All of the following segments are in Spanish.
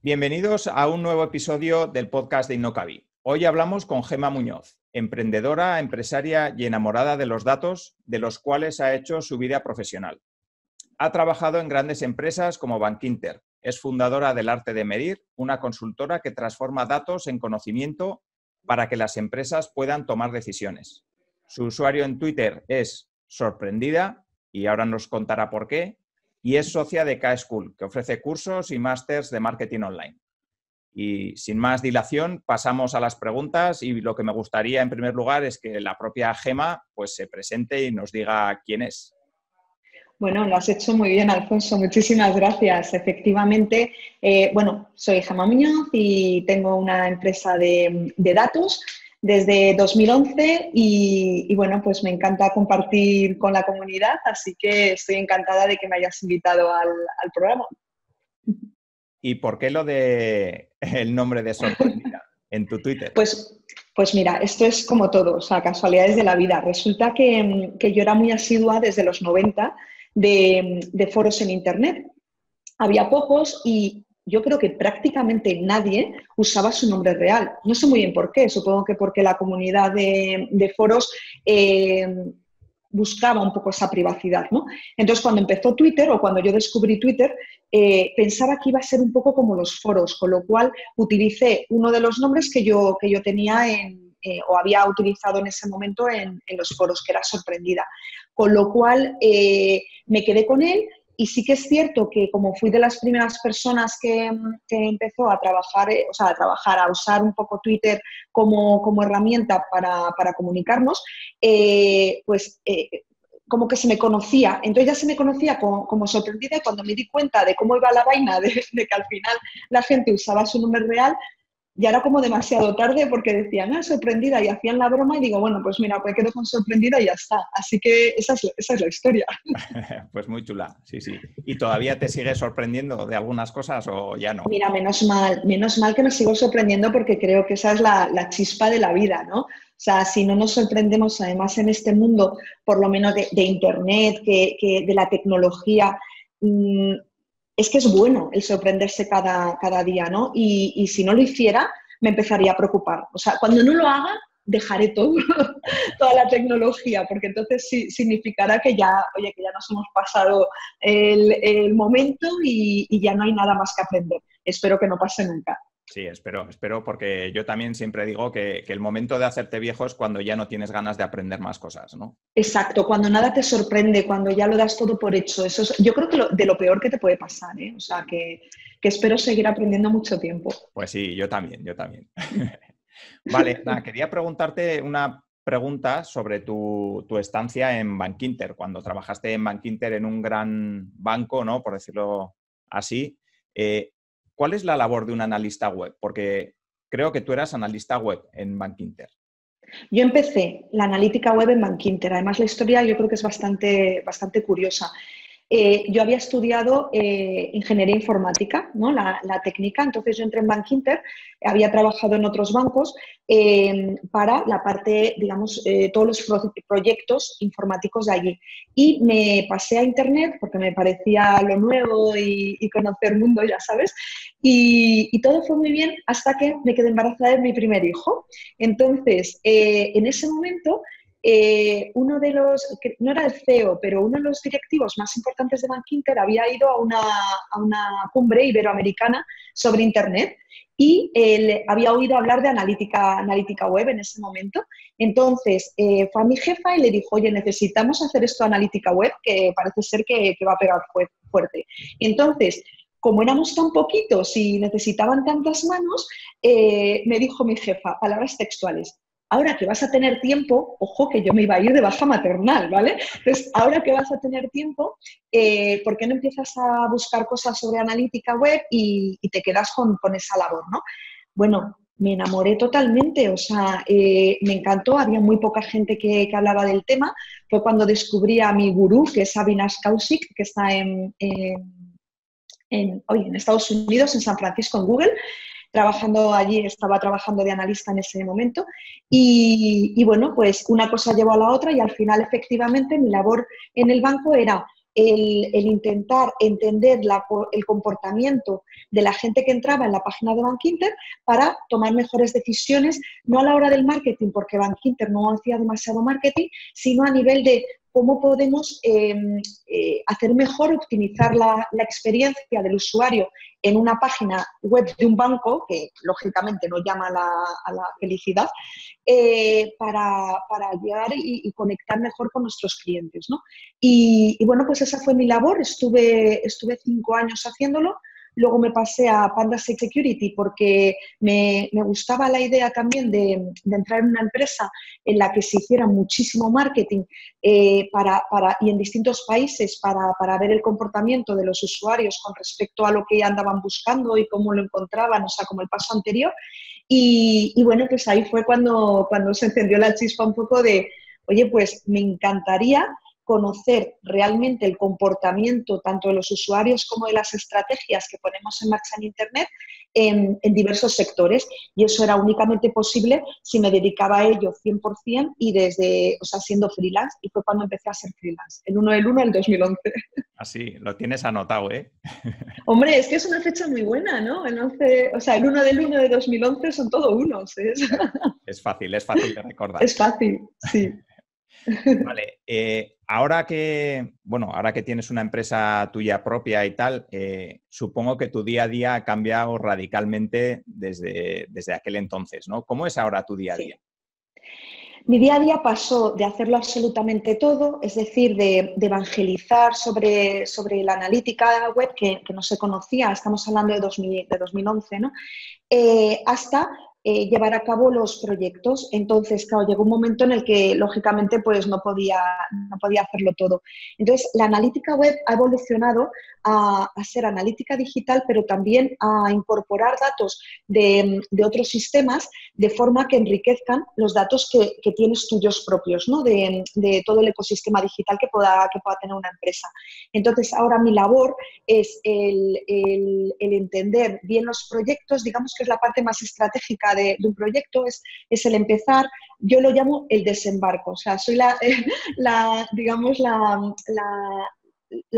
Bienvenidos a un nuevo episodio del podcast de Innocavi. Hoy hablamos con Gemma Muñoz, emprendedora, empresaria y enamorada de los datos, de los cuales ha hecho su vida profesional. Ha trabajado en grandes empresas como Bankinter. Es fundadora del Arte de Medir, una consultora que transforma datos en conocimiento para que las empresas puedan tomar decisiones. Su usuario en Twitter es Sorprendida, y ahora nos contará por qué, y es socia de K-School, que ofrece cursos y másters de marketing online. Y sin más dilación, pasamos a las preguntas, y lo que me gustaría en primer lugar es que la propia Gemma pues, se presente y nos diga quién es. Bueno, lo has hecho muy bien, Alfonso. Muchísimas gracias. Efectivamente, soy Gemma Muñoz y tengo una empresa de datos desde 2011 y pues me encanta compartir con la comunidad, así que estoy encantada de que me hayas invitado al programa. ¿Y por qué lo de el nombre de Sorprendida en tu Twitter? Pues mira, esto es como todo, o sea, casualidades de la vida. Resulta que yo era muy asidua desde los 90 de foros en Internet. Había pocos y yo creo que prácticamente nadie usaba su nombre real. No sé muy bien por qué, supongo que porque la comunidad de foros buscaba un poco esa privacidad, ¿no? Entonces, cuando empezó Twitter o cuando yo descubrí Twitter, pensaba que iba a ser un poco como los foros, con lo cual utilicé uno de los nombres que yo tenía o había utilizado en ese momento en los foros, que era Sorprendida. Con lo cual me quedé con él y sí que es cierto que como fui de las primeras personas que empezó a trabajar, a usar un poco Twitter como herramienta para comunicarnos, como que se me conocía. Entonces ya se me conocía como Sorprendida y cuando me di cuenta de cómo iba la vaina de que al final la gente usaba su nombre real, ya era como demasiado tarde porque decían, Sorprendida, y hacían la broma y digo, bueno, pues mira, pues quedo con Sorprendida y ya está. Así que esa es la historia. Pues muy chula, sí, sí. ¿Y todavía te sigues sorprendiendo de algunas cosas o ya no? Mira, menos mal que me sigo sorprendiendo porque creo que esa es la chispa de la vida, ¿no? O sea, si no nos sorprendemos además en este mundo, por lo menos de Internet, que de la tecnología, es que es bueno el sorprenderse cada día, ¿no? Y si no lo hiciera, me empezaría a preocupar. O sea, cuando no lo haga, dejaré toda la tecnología, porque entonces sí significará que ya nos hemos pasado el momento y ya no hay nada más que aprender. Espero que no pase nunca. Sí, espero, porque yo también siempre digo que el momento de hacerte viejo es cuando ya no tienes ganas de aprender más cosas, ¿no? Exacto, cuando nada te sorprende, cuando ya lo das todo por hecho. Eso es, yo creo que de lo peor que te puede pasar, ¿eh? O sea, que espero seguir aprendiendo mucho tiempo. Pues sí, yo también. Vale, quería preguntarte una pregunta sobre tu estancia en Bankinter, cuando trabajaste en Bankinter en un gran banco, ¿no? Por decirlo así. ¿Cuál es la labor de un analista web? Porque creo que tú eras analista web en Bankinter. Yo empecé la analítica web en Bankinter. Además, la historia yo creo que es bastante curiosa. Yo había estudiado ingeniería informática, ¿no? La técnica, entonces yo entré en Bankinter, había trabajado en otros bancos para la parte, digamos, todos los proyectos informáticos de allí. Y me pasé a Internet porque me parecía lo nuevo y conocer el mundo, ya sabes, y todo fue muy bien hasta que me quedé embarazada de mi primer hijo. Entonces, en ese momento uno de los, no era el CEO, pero uno de los directivos más importantes de Bankinter había ido a una cumbre iberoamericana sobre Internet y él había oído hablar de analítica web en ese momento. Entonces fue a mi jefa y le dijo, oye, necesitamos hacer esto de analítica web, que parece ser que va a pegar fuerte. Entonces, como éramos tan poquitos y necesitaban tantas manos, me dijo mi jefa, palabras textuales, ahora que vas a tener tiempo, ojo que yo me iba a ir de baja maternal, ¿vale? Entonces, ahora que vas a tener tiempo, ¿por qué no empiezas a buscar cosas sobre analítica web y te quedas con esa labor, ¿no? Bueno, me enamoré totalmente, o sea, me encantó, había muy poca gente que hablaba del tema. Fue cuando descubrí a mi gurú, que es Avinash Kaushik, que está en Estados Unidos, en San Francisco, en Google. Estaba trabajando de analista en ese momento y bueno, pues una cosa llevó a la otra y al final efectivamente mi labor en el banco era el intentar entender el comportamiento de la gente que entraba en la página de Bankinter para tomar mejores decisiones, no a la hora del marketing, porque Bankinter no hacía demasiado marketing, sino a nivel de cómo podemos hacer mejor, optimizar la experiencia del usuario en una página web de un banco, que lógicamente no llama a la felicidad, para llegar y conectar mejor con nuestros clientes, ¿no? Y bueno, pues esa fue mi labor, estuve 5 años haciéndolo. Luego me pasé a Panda Security porque me gustaba la idea también de entrar en una empresa en la que se hiciera muchísimo marketing y en distintos países para ver el comportamiento de los usuarios con respecto a lo que andaban buscando y cómo lo encontraban, o sea, como el paso anterior. Y bueno, pues ahí fue cuando se encendió la chispa un poco de, oye, pues me encantaría conocer realmente el comportamiento tanto de los usuarios como de las estrategias que ponemos en marcha en Internet en diversos sectores. Y eso era únicamente posible si me dedicaba a ello 100% y siendo freelance. Y fue cuando empecé a ser freelance, el 1 del 2011. Así, lo tienes anotado, ¿eh? Hombre, es que es una fecha muy buena, ¿no? El 1 del 1 de 2011 son todos unos. Es fácil de recordar. Es fácil, sí. Vale, ahora que tienes una empresa tuya propia y tal, supongo que tu día a día ha cambiado radicalmente desde aquel entonces, ¿no? ¿Cómo es ahora tu día a día? Sí. Mi día a día pasó de hacerlo absolutamente todo, es decir, de evangelizar sobre la analítica web que no se conocía, estamos hablando de 2011, ¿no? Hasta llevar a cabo los proyectos. Entonces, claro, llegó un momento en el que, lógicamente, pues no podía hacerlo todo. Entonces, la analítica web ha evolucionado a ser analítica digital, pero también a incorporar datos de otros sistemas de forma que enriquezcan los datos que tienes tuyos propios, ¿no? De todo el ecosistema digital que pueda tener una empresa. Entonces, ahora mi labor es el entender bien los proyectos, digamos que es la parte más estratégica de un proyecto, es el empezar, yo lo llamo el desembarco, o sea, soy la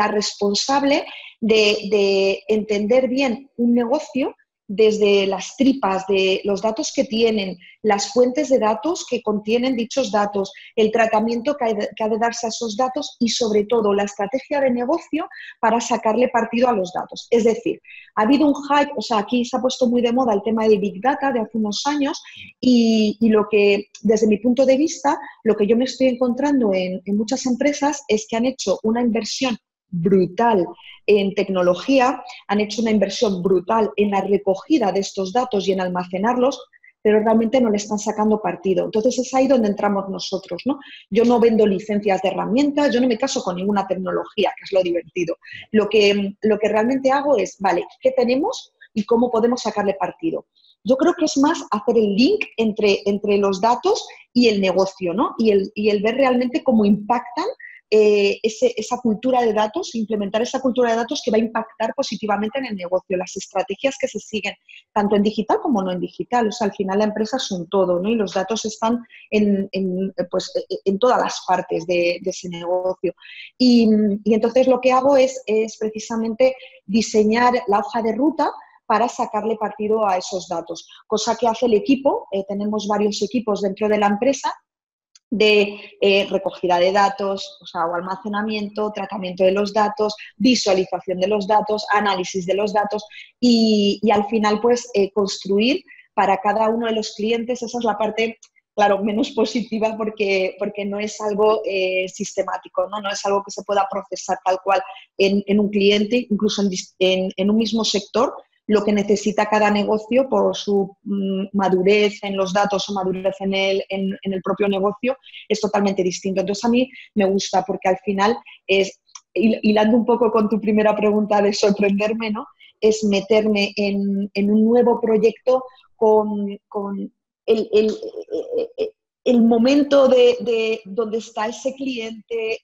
responsable de entender bien un negocio desde las tripas de los datos que tienen, las fuentes de datos que contienen dichos datos, el tratamiento que ha de darse a esos datos y, sobre todo, la estrategia de negocio para sacarle partido a los datos. Es decir, ha habido un hype, o sea, aquí se ha puesto muy de moda el tema de Big Data de hace unos años y lo que, desde mi punto de vista, lo que yo me estoy encontrando en muchas empresas es que han hecho una inversión brutal en tecnología, han hecho una inversión brutal en la recogida de estos datos y en almacenarlos, pero realmente no le están sacando partido. Entonces es ahí donde entramos nosotros, ¿no? Yo no vendo licencias de herramientas, yo no me caso con ninguna tecnología, que es lo divertido. Lo que realmente hago es, vale, ¿qué tenemos y cómo podemos sacarle partido? Yo creo que es más hacer el link entre los datos y el negocio, ¿no? Y el ver realmente cómo impactan esa cultura de datos, implementar esa cultura de datos que va a impactar positivamente en el negocio, las estrategias que se siguen, tanto en digital como no en digital. O sea, al final la empresa es un todo, ¿no? Y los datos están en todas las partes de ese negocio. Y entonces lo que hago es precisamente diseñar la hoja de ruta para sacarle partido a esos datos, cosa que hace el equipo. Tenemos varios equipos dentro de la empresa de recogida de datos, o almacenamiento, tratamiento de los datos, visualización de los datos, análisis de los datos y al final pues construir para cada uno de los clientes. Esa es la parte, claro, menos positiva porque no es algo sistemático, ¿no? No es algo que se pueda procesar tal cual en un cliente, incluso en un mismo sector. Lo que necesita cada negocio por su madurez en los datos o madurez en el propio negocio es totalmente distinto. Entonces, a mí me gusta porque al final es, hilando un poco con tu primera pregunta de sorprenderme, ¿no? Es meterme en un nuevo proyecto con el momento de dónde está ese cliente,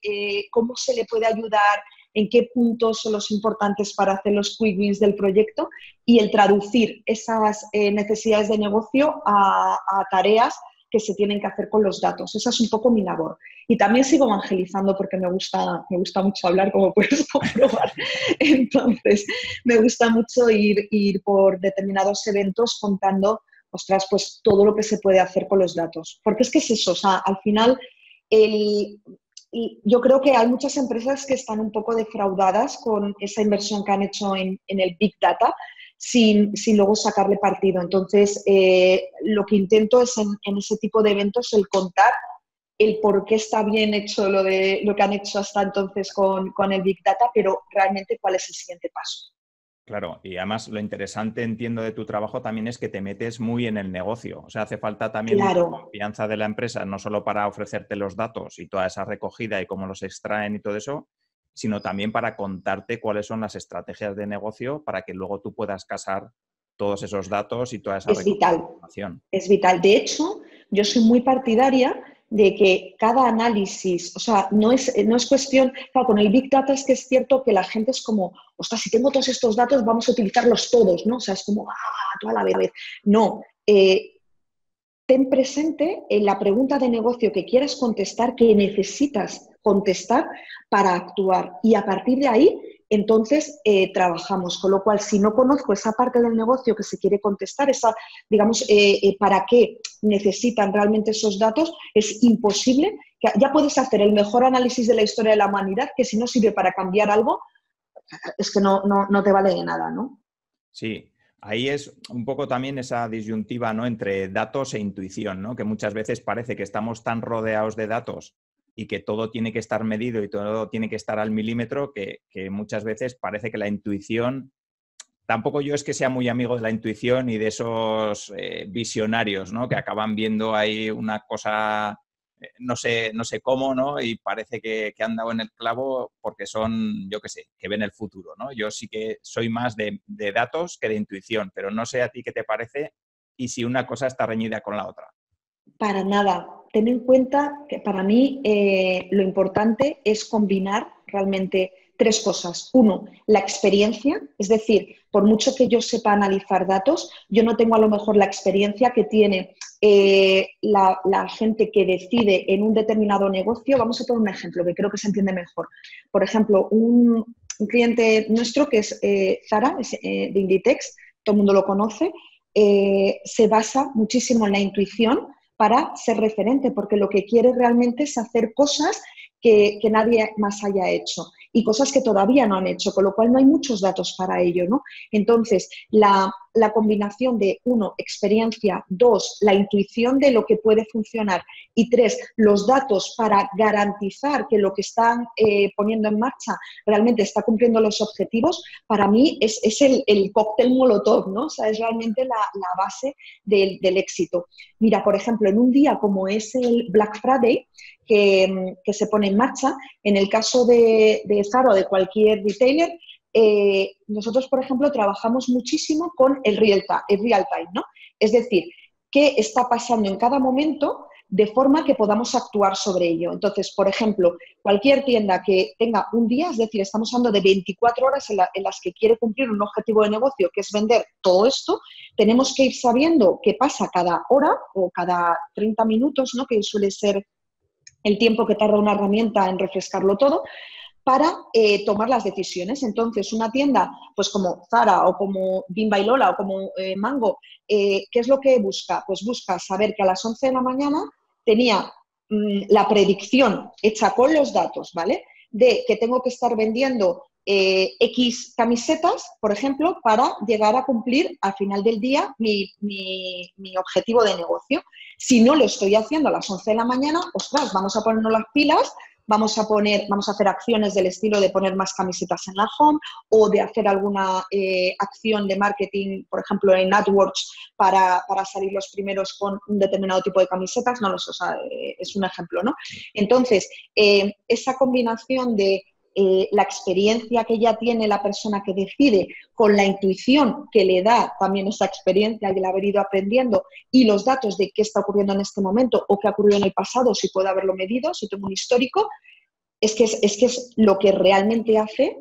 cómo se le puede ayudar, en qué puntos son los importantes para hacer los quick wins del proyecto y el traducir esas necesidades de negocio a tareas que se tienen que hacer con los datos. Esa es un poco mi labor. Y también sigo evangelizando porque me gusta mucho hablar, como puedes comprobar. Entonces, me gusta mucho ir por determinados eventos contando, ostras, pues todo lo que se puede hacer con los datos. Porque es que es eso, o sea, al final, yo creo que hay muchas empresas que están un poco defraudadas con esa inversión que han hecho en el Big Data, sin luego sacarle partido. Entonces, lo que intento es en ese tipo de eventos el contar el por qué está bien hecho lo que han hecho hasta entonces con el Big Data, pero realmente cuál es el siguiente paso. Claro, y además lo interesante, entiendo, de tu trabajo también es que te metes muy en el negocio. O sea, hace falta también mucha confianza de la empresa, no solo para ofrecerte los datos y toda esa recogida y cómo los extraen y todo eso, sino también para contarte cuáles son las estrategias de negocio para que luego tú puedas casar todos esos datos y toda esa información. Es vital. De hecho, yo soy muy partidaria de que cada análisis, o sea, no es cuestión, claro, con el Big Data es que es cierto que la gente es como, ostras, si tengo todos estos datos vamos a utilizarlos todos, ¿no? O sea, es como, toda la vez. No, ten presente en la pregunta de negocio que quieres contestar, que necesitas contestar para actuar. Y a partir de ahí, entonces, trabajamos. Con lo cual, si no conozco esa parte del negocio que se quiere contestar, digamos, para qué necesitan realmente esos datos, es imposible. Ya puedes hacer el mejor análisis de la historia de la humanidad, que si no sirve para cambiar algo, es que no te vale de nada, ¿no? Sí. Ahí es un poco también esa disyuntiva, ¿no?, entre datos e intuición, ¿no? Que muchas veces parece que estamos tan rodeados de datos y que todo tiene que estar medido y todo tiene que estar al milímetro que muchas veces parece que la intuición... Tampoco yo es que sea muy amigo de la intuición y de esos visionarios, ¿no?, que acaban viendo ahí una cosa... No sé cómo, ¿no? Y parece que han dado en el clavo porque son, yo qué sé, que ven el futuro, ¿no? Yo sí que soy más de datos que de intuición, pero no sé a ti qué te parece y si una cosa está reñida con la otra. Para nada. Ten en cuenta que para mí lo importante es combinar realmente tres cosas. Uno, la experiencia, es decir, por mucho que yo sepa analizar datos, yo no tengo a lo mejor la experiencia que tiene la gente que decide en un determinado negocio. Vamos a poner un ejemplo que creo que se entiende mejor. Por ejemplo, un cliente nuestro que es Zara, de Inditex, todo el mundo lo conoce, se basa muchísimo en la intuición para ser referente, porque lo que quiere realmente es hacer cosas que nadie más haya hecho y cosas que todavía no han hecho, con lo cual no hay muchos datos para ello, ¿no? Entonces, la combinación de, uno, experiencia, dos, la intuición de lo que puede funcionar y tres, los datos para garantizar que lo que están poniendo en marcha realmente está cumpliendo los objetivos, para mí es el cóctel molotov, ¿no? O sea, es realmente la base del éxito. Mira, por ejemplo, en un día como es el Black Friday, que se pone en marcha, en el caso de Zara o de cualquier retailer, nosotros, por ejemplo, trabajamos muchísimo con el real time, ¿no? Es decir, qué está pasando en cada momento de forma que podamos actuar sobre ello. Entonces, por ejemplo, cualquier tienda que tenga un día, es decir, estamos hablando de 24 horas en las que quiere cumplir un objetivo de negocio, que es vender todo esto, tenemos que ir sabiendo qué pasa cada hora o cada 30 minutos, ¿no?, que suele ser el tiempo que tarda una herramienta en refrescarlo todo, para tomar las decisiones. Entonces, una tienda pues como Zara o como Bimba y Lola o como Mango, ¿qué es lo que busca? Pues busca saber que a las 11 de la mañana tenía la predicción hecha con los datos, ¿vale?, de que tengo que estar vendiendo X camisetas, por ejemplo, para llegar a cumplir al final del día mi objetivo de negocio. Si no lo estoy haciendo a las 11 de la mañana, ostras, vamos a ponernos las pilas, vamos a hacer acciones del estilo de poner más camisetas en la home o de hacer alguna acción de marketing, por ejemplo, en AdWords para salir los primeros con un determinado tipo de camisetas, no lo sé, o sea, es un ejemplo, ¿no? Entonces, esa combinación de la experiencia que ya tiene la persona que decide con la intuición que le da también esa experiencia y el haber ido aprendiendo y los datos de qué está ocurriendo en este momento o qué ha ocurrido en el pasado, si puedo haberlo medido, si tengo un histórico, es que es lo que realmente hace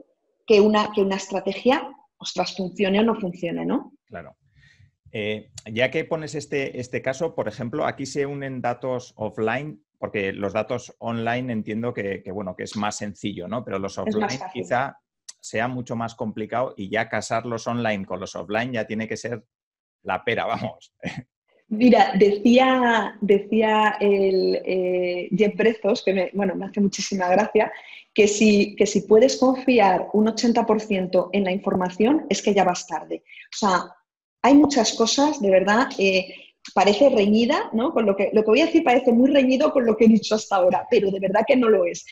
que una estrategia, ostras, funcione o no funcione, ¿no? Claro. Ya que pones este caso, por ejemplo, aquí se unen datos offline, porque los datos online entiendo bueno, que es más sencillo, ¿no? Pero los Es más offline fácil. quizá sea mucho más complicado y ya casar los online con los offline ya tiene que ser la pera, vamos. Mira, decía el Jeff Bezos, que me hace muchísima gracia, que si puedes confiar un 80% en la información, es que ya vas tarde. O sea, hay muchas cosas, de verdad, parece reñida, ¿no? Con lo que voy a decir parece muy reñido con lo que he dicho hasta ahora, pero de verdad que no lo es.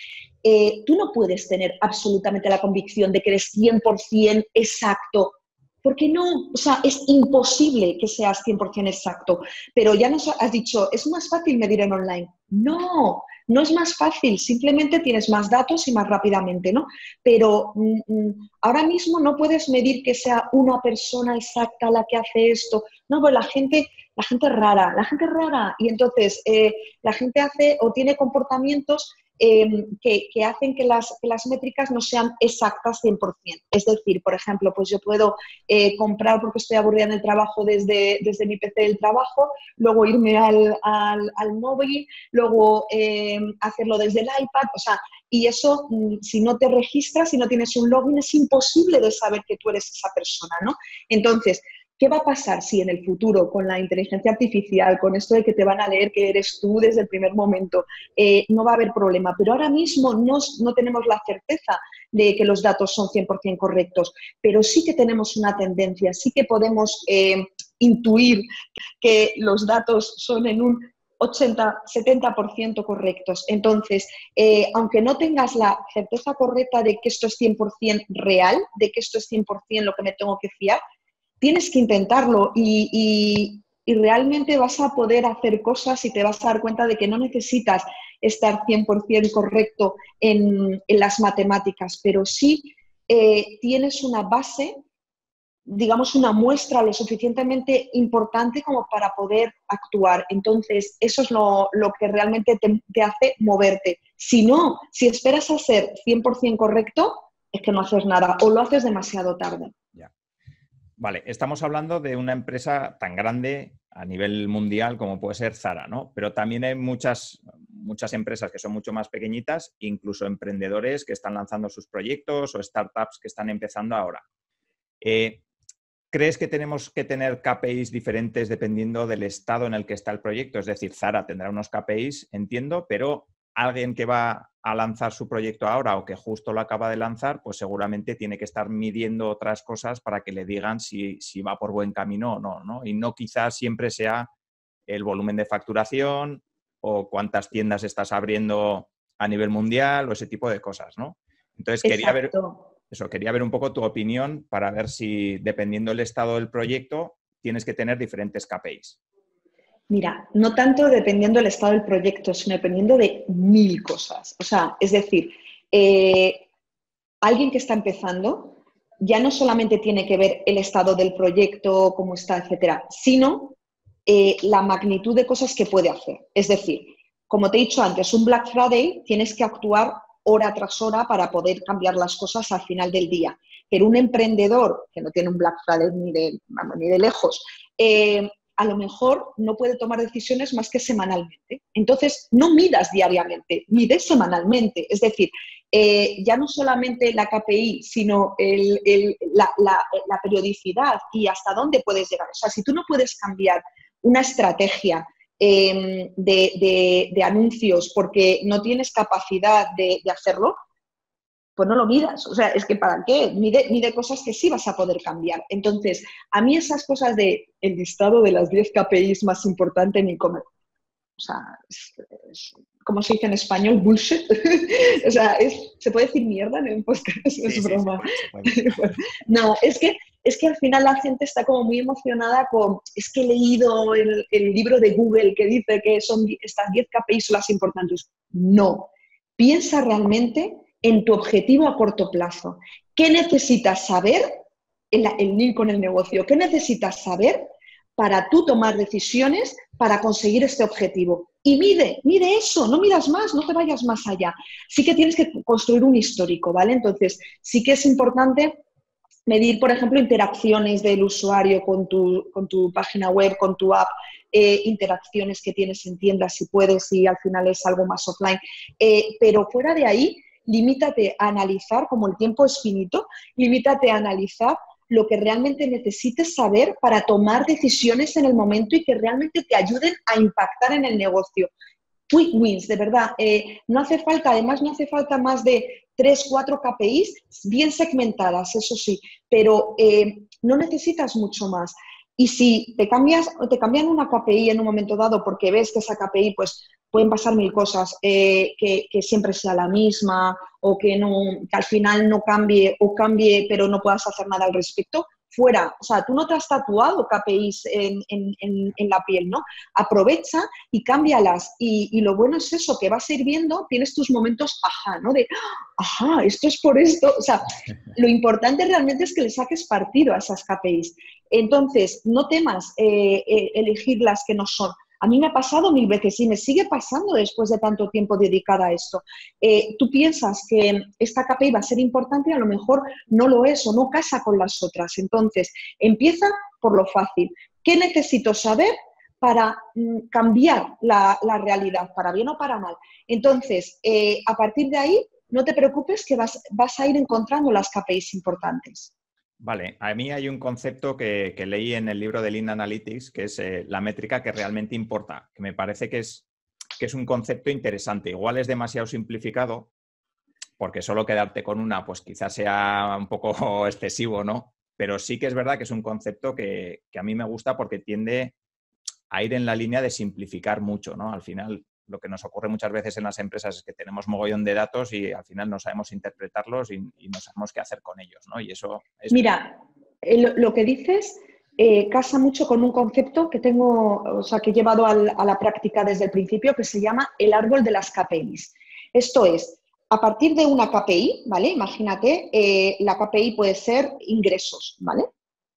Tú no puedes tener absolutamente la convicción de que eres 100% exacto, porque no, o sea, es imposible que seas 100% exacto. Pero ya nos has dicho, es más fácil medir en online. No, no es más fácil, simplemente tienes más datos y más rápidamente, ¿no? Pero ahora mismo no puedes medir que sea una persona exacta la que hace esto. No, pues la gente es rara. Y entonces la gente hace o tiene comportamientos que hacen que las métricas no sean exactas 100%. Es decir, por ejemplo, pues yo puedo comprar porque estoy aburrida en el trabajo desde mi PC del trabajo, luego irme al móvil, luego hacerlo desde el iPad, o sea, y eso, si no te registras, si no tienes un login, es imposible de saber que tú eres esa persona, ¿no? Entonces, ¿qué va a pasar si en el futuro, con la inteligencia artificial, con esto de que te van a leer que eres tú desde el primer momento, no va a haber problema? Pero ahora mismo no tenemos la certeza de que los datos son 100% correctos, pero sí que tenemos una tendencia, sí que podemos intuir que los datos son en un 80-70% correctos. Entonces, aunque no tengas la certeza correcta de que esto es 100% real, de que esto es 100% lo que me tengo que fiar, tienes que intentarlo y realmente vas a poder hacer cosas y te vas a dar cuenta de que no necesitas estar 100% correcto en las matemáticas, pero sí tienes una base, digamos, una muestra lo suficientemente importante como para poder actuar. Entonces, eso es lo que realmente te hace moverte. Si no, si esperas a ser 100% correcto, es que no haces nada o lo haces demasiado tarde. Ya. Vale, estamos hablando de una empresa tan grande a nivel mundial como puede ser Zara, ¿no? Pero también hay muchas empresas que son mucho más pequeñitas, incluso emprendedores que están lanzando sus proyectos o startups que están empezando ahora. ¿Crees que tenemos que tener KPIs diferentes dependiendo del estado en el que está el proyecto? Es decir, Zara tendrá unos KPIs, entiendo, pero alguien que va a lanzar su proyecto ahora o que justo lo acaba de lanzar, pues seguramente tiene que estar midiendo otras cosas para que le digan si va por buen camino o no, ¿no? Y no quizás siempre sea el volumen de facturación o cuántas tiendas estás abriendo a nivel mundial o ese tipo de cosas, ¿no? Entonces, quería ver un poco tu opinión para ver si, dependiendo del estado del proyecto, tienes que tener diferentes KPIs. Mira, no tanto dependiendo del estado del proyecto, sino dependiendo de 1000 cosas. O sea, es decir, alguien que está empezando ya no solamente tiene que ver el estado del proyecto, cómo está, etcétera, sino la magnitud de cosas que puede hacer. Es decir, como te he dicho antes, un Black Friday tienes que actuar hora tras hora para poder cambiar las cosas al final del día. Pero un emprendedor que no tiene un Black Friday ni de lejos, a lo mejor no puede tomar decisiones más que semanalmente. Entonces, no midas diariamente, mides semanalmente. Es decir, ya no solamente la KPI, sino la periodicidad y hasta dónde puedes llegar. O sea, si tú no puedes cambiar una estrategia de anuncios porque no tienes capacidad de hacerlo, pues no lo midas. O sea, es que ¿para qué? Mide cosas que sí vas a poder cambiar. Entonces, a mí esas cosas de el listado de las 10 KPIs más importantes en e-commerce, o sea, ¿cómo se dice en español? Bullshit. O sea, ¿se puede decir mierda en el podcast? Sí, es broma. se puede. No, es que al final la gente está como muy emocionada con, es que he leído el libro de Google que dice que son estas 10 KPIs son las importantes. No, piensa realmente en tu objetivo a corto plazo. ¿Qué necesitas saber? El link con el negocio. ¿Qué necesitas saber para tú tomar decisiones para conseguir este objetivo? Y mide eso, no midas más, no te vayas más allá. Sí que tienes que construir un histórico, ¿vale? Entonces, sí que es importante Medir, por ejemplo, interacciones del usuario con tu página web, con tu app, interacciones que tienes en tiendas, si puedes, si al final es algo más offline. Pero fuera de ahí, limítate a analizar, como el tiempo es finito, limítate a analizar lo que realmente necesites saber para tomar decisiones en el momento y que realmente te ayuden a impactar en el negocio. Quick wins, de verdad. No hace falta, además no hace falta más de 3, 4 KPIs bien segmentadas, eso sí, pero no necesitas mucho más. Y si te cambian una KPI en un momento dado porque ves que esa KPI, pues pueden pasar mil cosas, que siempre sea la misma o que al final no cambie o cambie pero no puedas hacer nada al respecto, fuera. O sea, tú no te has tatuado KPIs en la piel, ¿no? Aprovecha y cámbialas. Y lo bueno es eso, que vas a ir viendo, tienes tus momentos ajá, ¿no? De, ajá, esto es por esto. O sea, lo importante realmente es que le saques partido a esas KPIs. Entonces, no temas elegir las que no son. A mí me ha pasado 1000 veces y me sigue pasando después de tanto tiempo dedicada a esto. Tú piensas que esta KPI va a ser importante y a lo mejor no lo es o no casa con las otras. Entonces, empieza por lo fácil. ¿Qué necesito saber para cambiar la realidad, para bien o para mal? Entonces, a partir de ahí, no te preocupes que vas a ir encontrando las KPIs importantes. Vale, a mí hay un concepto que leí en el libro de Lean Analytics, que es la métrica que realmente importa, que me parece que es un concepto interesante. Igual es demasiado simplificado, porque solo quedarte con una, pues quizás sea un poco excesivo, ¿no? Pero sí que es verdad que es un concepto que a mí me gusta porque tiende a ir en la línea de simplificar mucho, ¿no? Al final, lo que nos ocurre muchas veces en las empresas es que tenemos mogollón de datos y al final no sabemos interpretarlos y no sabemos qué hacer con ellos, ¿no? Y eso es... Mira, lo que dices casa mucho con un concepto que tengo, o sea, que he llevado a la práctica desde el principio, que se llama el árbol de las KPIs. Esto es, a partir de una KPI, ¿vale? Imagínate, la KPI puede ser ingresos, ¿vale?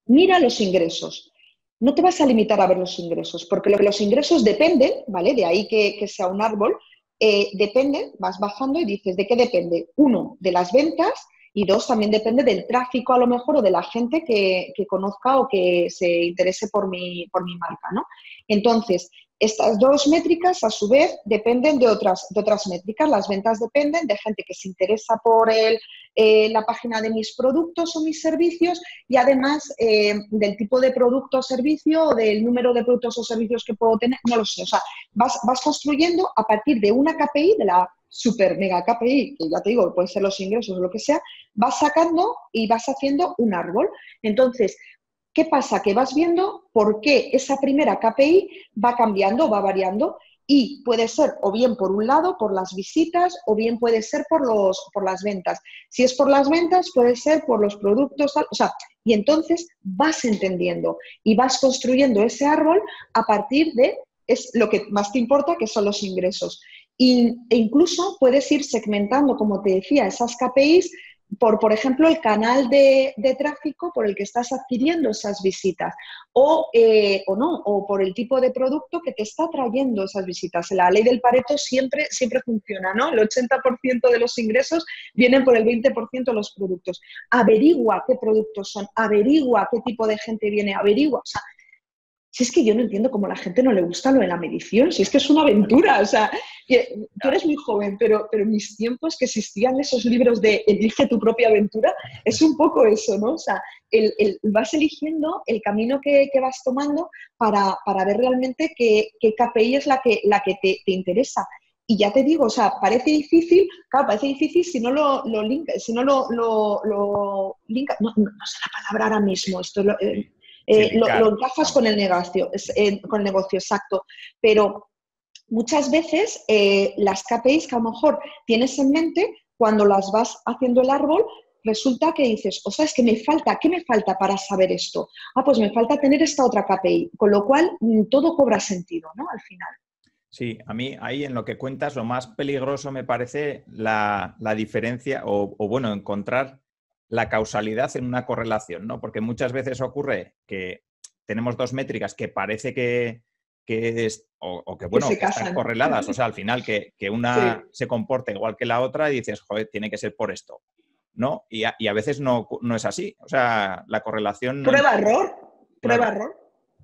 Mira los ingresos. No te vas a limitar a ver los ingresos, porque los ingresos dependen, ¿vale? De ahí que sea un árbol, dependen, vas bajando y dices, ¿de qué depende? Uno, de las ventas, y dos, también depende del tráfico a lo mejor o de la gente que conozca o que se interese por mi marca, ¿no? Entonces, estas dos métricas, a su vez, dependen de otras métricas. Las ventas dependen de gente que se interesa por la página de mis productos o mis servicios y además del tipo de producto o servicio o del número de productos o servicios que puedo tener, no lo sé. O sea, vas construyendo a partir de una KPI, de la super mega KPI, que ya te digo, pueden ser los ingresos o lo que sea, vas sacando y vas haciendo un árbol. Entonces, ¿qué pasa? Que vas viendo por qué esa primera KPI va cambiando, va variando y puede ser o bien por un lado, por las visitas, o bien puede ser por las ventas. Si es por las ventas, puede ser por los productos, o sea, y entonces vas entendiendo y vas construyendo ese árbol a partir de es lo que más te importa, que son los ingresos. E incluso puedes ir segmentando, como te decía, esas KPIs por ejemplo, el canal de tráfico por el que estás adquiriendo esas visitas o no, o por el tipo de producto que te está trayendo esas visitas. La ley del Pareto siempre funciona, ¿no? El 80% de los ingresos vienen por el 20% de los productos. Averigua qué productos son, averigua qué tipo de gente viene, averigua, o sea, si es que yo no entiendo cómo a la gente no le gusta lo de la medición, si es que es una aventura, o sea, tú eres muy joven, pero en mis tiempos que existían esos libros de Elige tu propia aventura, es un poco eso, ¿no? O sea, vas eligiendo el camino que vas tomando para ver realmente qué KPI es la que te interesa. Y ya te digo, o sea, parece difícil, claro, parece difícil si no lo linkas, si no lo linkas, no sé la palabra ahora mismo, esto lo encajas con el negocio, exacto. Pero muchas veces las KPIs que a lo mejor tienes en mente, cuando las vas haciendo el árbol, resulta que dices, o sea, es que me falta, ¿qué me falta para saber esto? Ah, pues me falta tener esta otra KPI, con lo cual todo cobra sentido, ¿no? Al final. Sí, a mí ahí en lo que cuentas lo más peligroso me parece la diferencia o bueno, encontrar la causalidad en una correlación, ¿no? Porque muchas veces ocurre que tenemos dos métricas que parece que bueno, que están correladas, o sea, al final que una se comporte igual que la otra y dices, joder, tiene que ser por esto. ¿no? Y a veces no es así. O sea, la correlación... Prueba-error, Claro. prueba-error.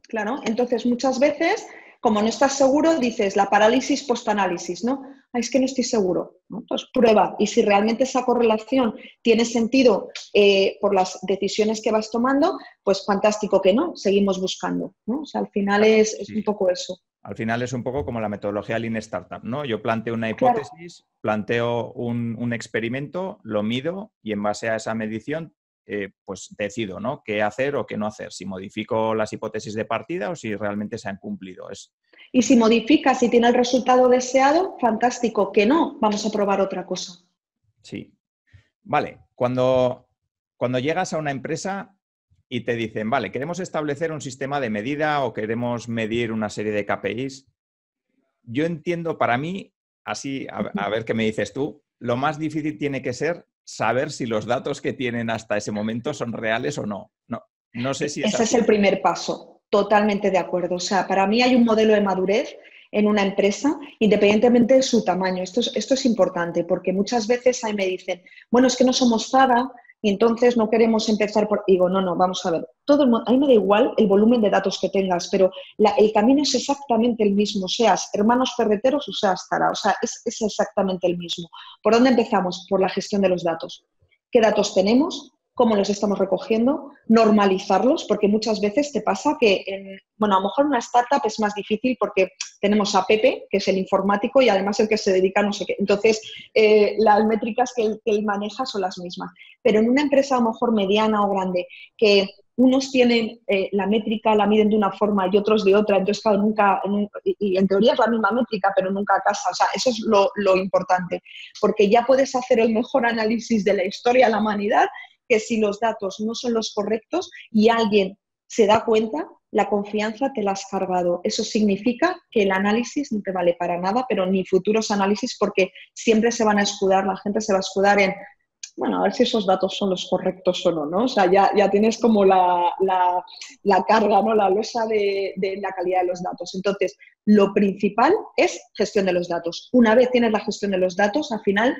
Claro, entonces muchas veces, como no estás seguro, dices la parálisis post-análisis, ¿no? Ah, es que no estoy seguro, ¿no? Pues prueba. Y si realmente esa correlación tiene sentido por las decisiones que vas tomando, pues fantástico que no, seguimos buscando, ¿no? O sea, al final es un poco eso. Al final es un poco como la metodología Lean Startup, ¿no? Yo planteo una Claro. hipótesis, planteo un experimento, lo mido y en base a esa medición pues decido, ¿no? Qué hacer o qué no hacer, si modifico las hipótesis de partida o si realmente se han cumplido. Y si modificas y tiene el resultado deseado, fantástico. Que no, vamos a probar otra cosa. Sí. Vale, cuando llegas a una empresa y te dicen, vale, queremos establecer un sistema de medida o queremos medir una serie de KPIs, yo entiendo para mí, así, a ver qué me dices tú, lo más difícil tiene que ser saber si los datos que tienen hasta ese momento son reales o no. No sé si es Ese así. es el primer paso, totalmente de acuerdo. O sea, para mí hay un modelo de madurez en una empresa, independientemente de su tamaño. Esto es importante porque muchas veces ahí me dicen, bueno, es que no somos Zara y entonces no queremos empezar por... Digo, no, vamos a ver. Ahí me da igual el volumen de datos que tengas, pero el camino es exactamente el mismo, seas Hermanos Ferreteros o seas Zara. O sea, es exactamente el mismo. ¿Por dónde empezamos? Por la gestión de los datos. ¿Qué datos tenemos? ¿Cómo los estamos recogiendo? Normalizarlos, porque muchas veces te pasa que, a lo mejor una startup es más difícil porque tenemos a Pepe, que es el informático, y además el que se dedica a no sé qué. Entonces, las métricas que él maneja son las mismas. Pero en una empresa a lo mejor mediana o grande, que unos tienen la métrica, la miden de una forma y otros de otra, entonces claro, y en teoría es la misma métrica, pero nunca casa. O sea, eso es lo importante, porque ya puedes hacer el mejor análisis de la historia de la humanidad, que si los datos no son los correctos y alguien se da cuenta, la confianza te la has cargado. Eso significa que el análisis no te vale para nada, pero ni futuros análisis, porque siempre se van a escudar, la gente se va a escudar en, bueno, a ver si esos datos son los correctos o no, ¿no? O sea, ya tienes como la carga, ¿no? La losa de la calidad de los datos. Entonces, lo principal es gestión de los datos. Una vez tienes la gestión de los datos, al final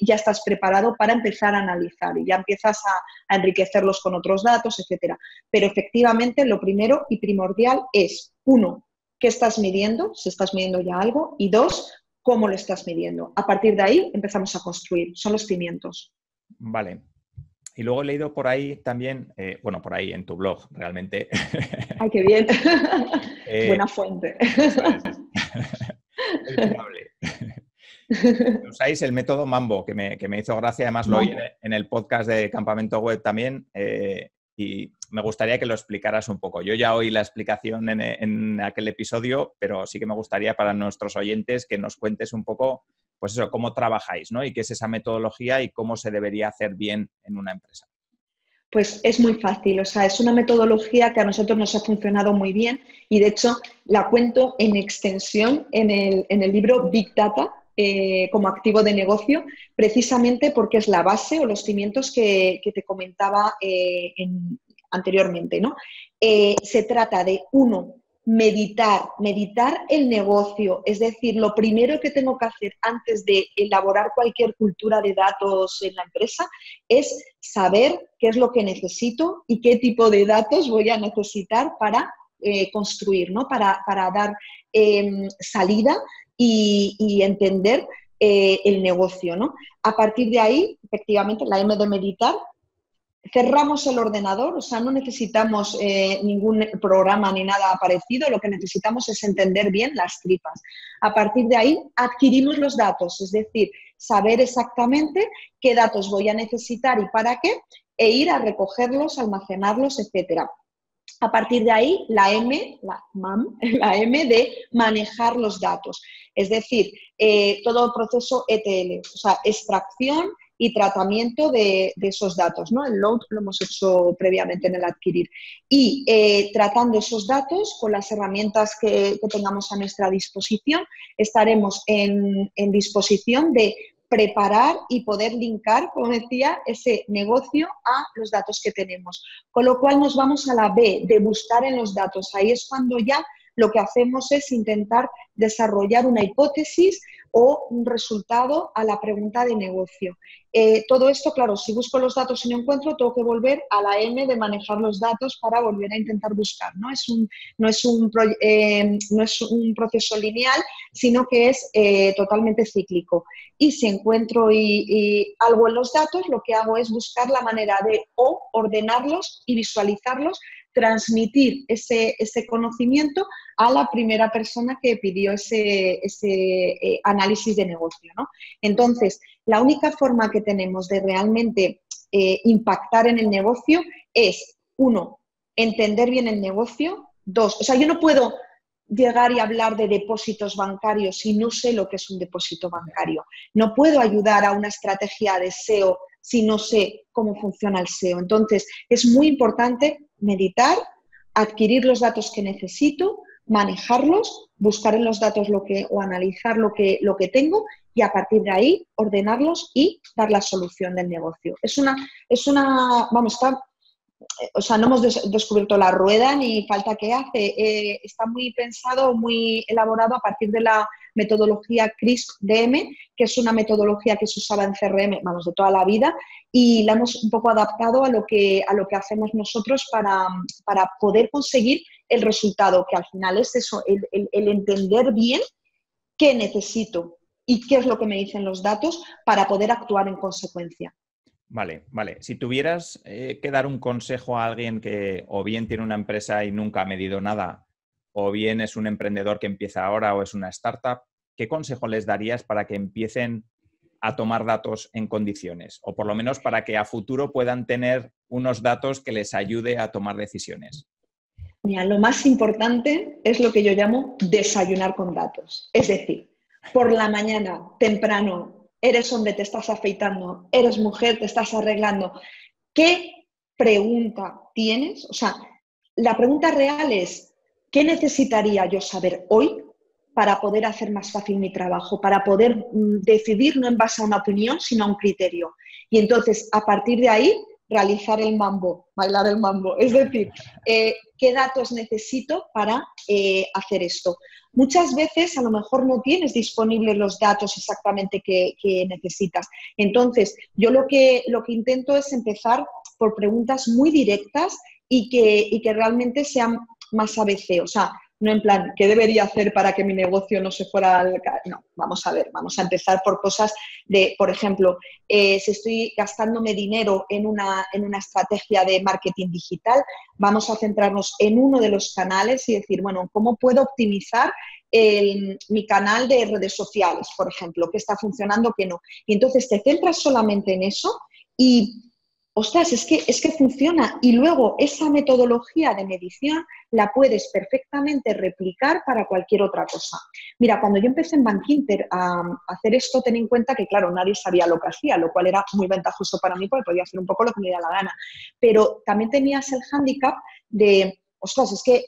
ya estás preparado para empezar a analizar y ya empiezas a enriquecerlos con otros datos, etcétera. Pero efectivamente, lo primero y primordial es, 1, ¿qué estás midiendo? Si estás midiendo ya algo. Y 2, ¿cómo lo estás midiendo? A partir de ahí empezamos a construir. Son los cimientos. Vale. Y luego he leído por ahí también, por ahí en tu blog, realmente. ¡Ay, qué bien! Buena fuente. Eso es. Usáis el método Mambo, que me hizo gracia, además lo oí en el podcast de Campamento Web también, y me gustaría que lo explicaras un poco. Yo ya oí la explicación en aquel episodio, pero sí que me gustaría para nuestros oyentes que nos cuentes un poco, pues eso, cómo trabajáis, ¿no? Y qué es esa metodología y cómo se debería hacer bien en una empresa. Pues es muy fácil, o sea, es una metodología que a nosotros nos ha funcionado muy bien y de hecho la cuento en extensión en el libro Big Data como activo de negocio, precisamente porque es la base o los cimientos que te comentaba anteriormente, ¿no? Se trata de, 1, meditar el negocio, es decir, lo primero que tengo que hacer antes de elaborar cualquier cultura de datos en la empresa es saber qué es lo que necesito y qué tipo de datos voy a necesitar para construir, ¿no? Para dar salida y entender el negocio, ¿no? A partir de ahí, efectivamente, la M de meditar, cerramos el ordenador, o sea, no necesitamos ningún programa ni nada parecido, lo que necesitamos es entender bien las tripas. A partir de ahí, adquirimos los datos, es decir, saber exactamente qué datos voy a necesitar y para qué, e ir a recogerlos, almacenarlos, etcétera. A partir de ahí, la M de manejar los datos, es decir, todo el proceso ETL, o sea, extracción y tratamiento de esos datos, ¿no? El load lo hemos hecho previamente en el adquirir. Y tratando esos datos con las herramientas que tengamos a nuestra disposición, estaremos en disposición de preparar y poder linkar, como decía, ese negocio a los datos que tenemos. Con lo cual nos vamos a la B, de buscar en los datos. Ahí es cuando ya lo que hacemos es intentar desarrollar una hipótesis o un resultado a la pregunta de negocio. Todo esto, claro, si busco los datos y no encuentro, tengo que volver a la M de manejar los datos para volver a intentar buscar. No es un proceso lineal, sino que es totalmente cíclico. Y si encuentro algo en los datos, lo que hago es buscar la manera de ordenarlos y visualizarlos, transmitir ese conocimiento a la primera persona que pidió ese análisis de negocio, ¿no? Entonces, la única forma que tenemos de realmente impactar en el negocio es, 1, entender bien el negocio. 2, o sea, yo no puedo llegar y hablar de depósitos bancarios si no sé lo que es un depósito bancario. No puedo ayudar a una estrategia de SEO si no sé cómo funciona el SEO. Entonces, es muy importante meditar, adquirir los datos que necesito, manejarlos, buscar en los datos o analizar lo que tengo y a partir de ahí ordenarlos y dar la solución del negocio. No hemos descubierto la rueda ni falta que hace. Está muy pensado, muy elaborado a partir de la metodología CRISP-DM, que es una metodología que se usaba en CRM, de toda la vida, y la hemos un poco adaptado a lo que hacemos nosotros para poder conseguir el resultado, que al final es eso, el entender bien qué necesito y qué es lo que me dicen los datos para poder actuar en consecuencia. Vale. Si tuvieras que dar un consejo a alguien que o bien tiene una empresa y nunca ha medido nada, o bien es un emprendedor que empieza ahora o es una startup, ¿qué consejo les darías para que empiecen a tomar datos en condiciones? O por lo menos para que a futuro puedan tener unos datos que les ayude a tomar decisiones. Mira, lo más importante es lo que yo llamo desayunar con datos. Es decir, por la mañana, temprano, eres hombre, te estás afeitando, eres mujer, te estás arreglando. ¿Qué pregunta tienes? O sea, la pregunta real es, ¿qué necesitaría yo saber hoy para poder hacer más fácil mi trabajo, para poder decidir no en base a una opinión, sino a un criterio? Y entonces, a partir de ahí, realizar el mambo, bailar el mambo. Es decir, ¿qué datos necesito para hacer esto? Muchas veces a lo mejor no tienes disponibles los datos exactamente que necesitas. Entonces, yo lo que intento es empezar por preguntas muy directas y que realmente sean más ABC. O sea, no en plan, ¿qué debería hacer para que mi negocio no se fuera al... No, vamos a ver, vamos a empezar por cosas de, por ejemplo, si estoy gastándome dinero en una estrategia de marketing digital, vamos a centrarnos en uno de los canales y decir, bueno, ¿cómo puedo optimizar mi canal de redes sociales, por ejemplo? ¿Qué está funcionando, qué no? Y entonces te centras solamente en eso y... ostras, es que funciona. Y luego esa metodología de medición la puedes perfectamente replicar para cualquier otra cosa. Mira, cuando yo empecé en Bankinter a hacer esto, ten en cuenta que, claro, nadie sabía lo que hacía, lo cual era muy ventajoso para mí porque podía hacer un poco lo que me diera la gana. Pero también tenías el hándicap de, ostras, es que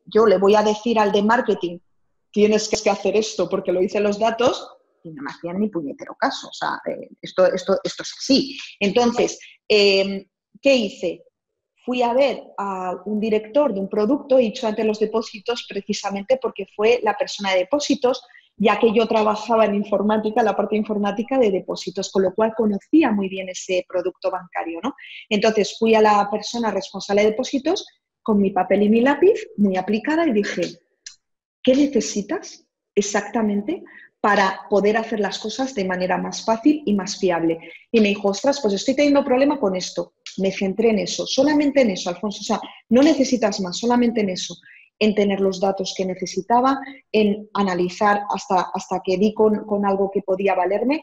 yo le voy a decir al de marketing, tienes que hacer esto porque lo dicen los datos, y no me hacían ni puñetero caso. O sea, esto es así. Entonces, ¿qué hice? Fui a ver a un director de un producto, he dicho antes los depósitos, precisamente porque fue la persona de depósitos, ya que yo trabajaba en informática, la parte informática de depósitos, con lo cual conocía muy bien ese producto bancario, ¿no? Entonces, fui a la persona responsable de depósitos con mi papel y mi lápiz, muy aplicada, y dije, ¿qué necesitas exactamente para poder hacer las cosas de manera más fácil y más fiable? Y me dijo, ostras, pues estoy teniendo problema con esto. Me centré en eso, solamente en eso, Alfonso. O sea, no necesitas más, solamente en eso. En tener los datos que necesitaba, en analizar hasta que di con algo que podía valerme.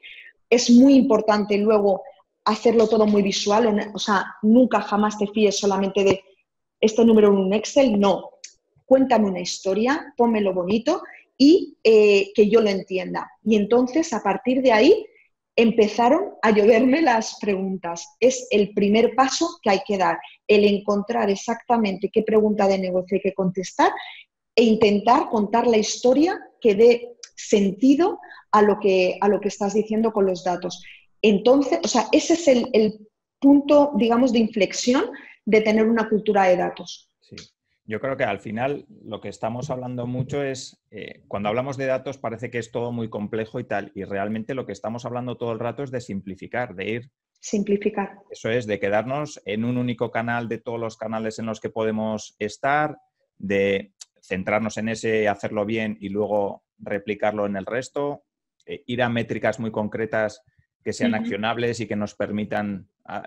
Es muy importante luego hacerlo todo muy visual. O sea, nunca jamás te fíes solamente de este número en un Excel. No, cuéntame una historia, pónmelo bonito y que yo lo entienda. Y entonces, a partir de ahí, empezaron a lloverme las preguntas. Es el primer paso que hay que dar, el encontrar exactamente qué pregunta de negocio hay que contestar e intentar contar la historia que dé sentido a lo que estás diciendo con los datos. Entonces, o sea, ese es el punto, digamos, de inflexión de tener una cultura de datos. Sí. Yo creo que al final lo que estamos hablando mucho es, cuando hablamos de datos parece que es todo muy complejo y tal, y realmente lo que estamos hablando todo el rato es de simplificar, de ir... Simplificar. Eso es, de quedarnos en un único canal de todos los canales en los que podemos estar, de centrarnos en ese, hacerlo bien y luego replicarlo en el resto, ir a métricas muy concretas que sean accionables y que nos permitan tomar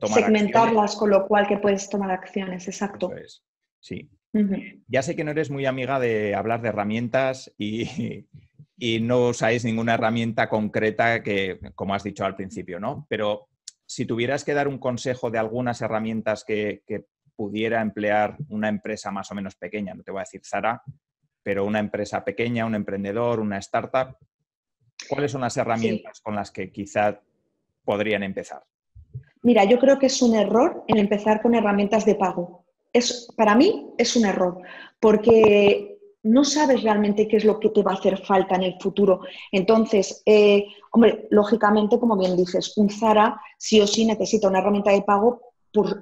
acciones. Segmentarlas, con lo cual que puedes tomar acciones, exacto. Eso es, sí. Uh-huh. Ya sé que no eres muy amiga de hablar de herramientas y no usáis ninguna herramienta concreta que, como has dicho al principio, ¿no? Pero si tuvieras que dar un consejo de algunas herramientas que pudiera emplear una empresa más o menos pequeña, no te voy a decir Zara, pero una empresa pequeña, un emprendedor, una startup, ¿cuáles son las herramientas con las que quizá podrían empezar? Mira, yo creo que es un error en empezar con herramientas de pago. Para mí es un error, porque no sabes realmente qué es lo que te va a hacer falta en el futuro. Entonces, hombre, lógicamente, como bien dices, un Zara sí o sí necesita una herramienta de pago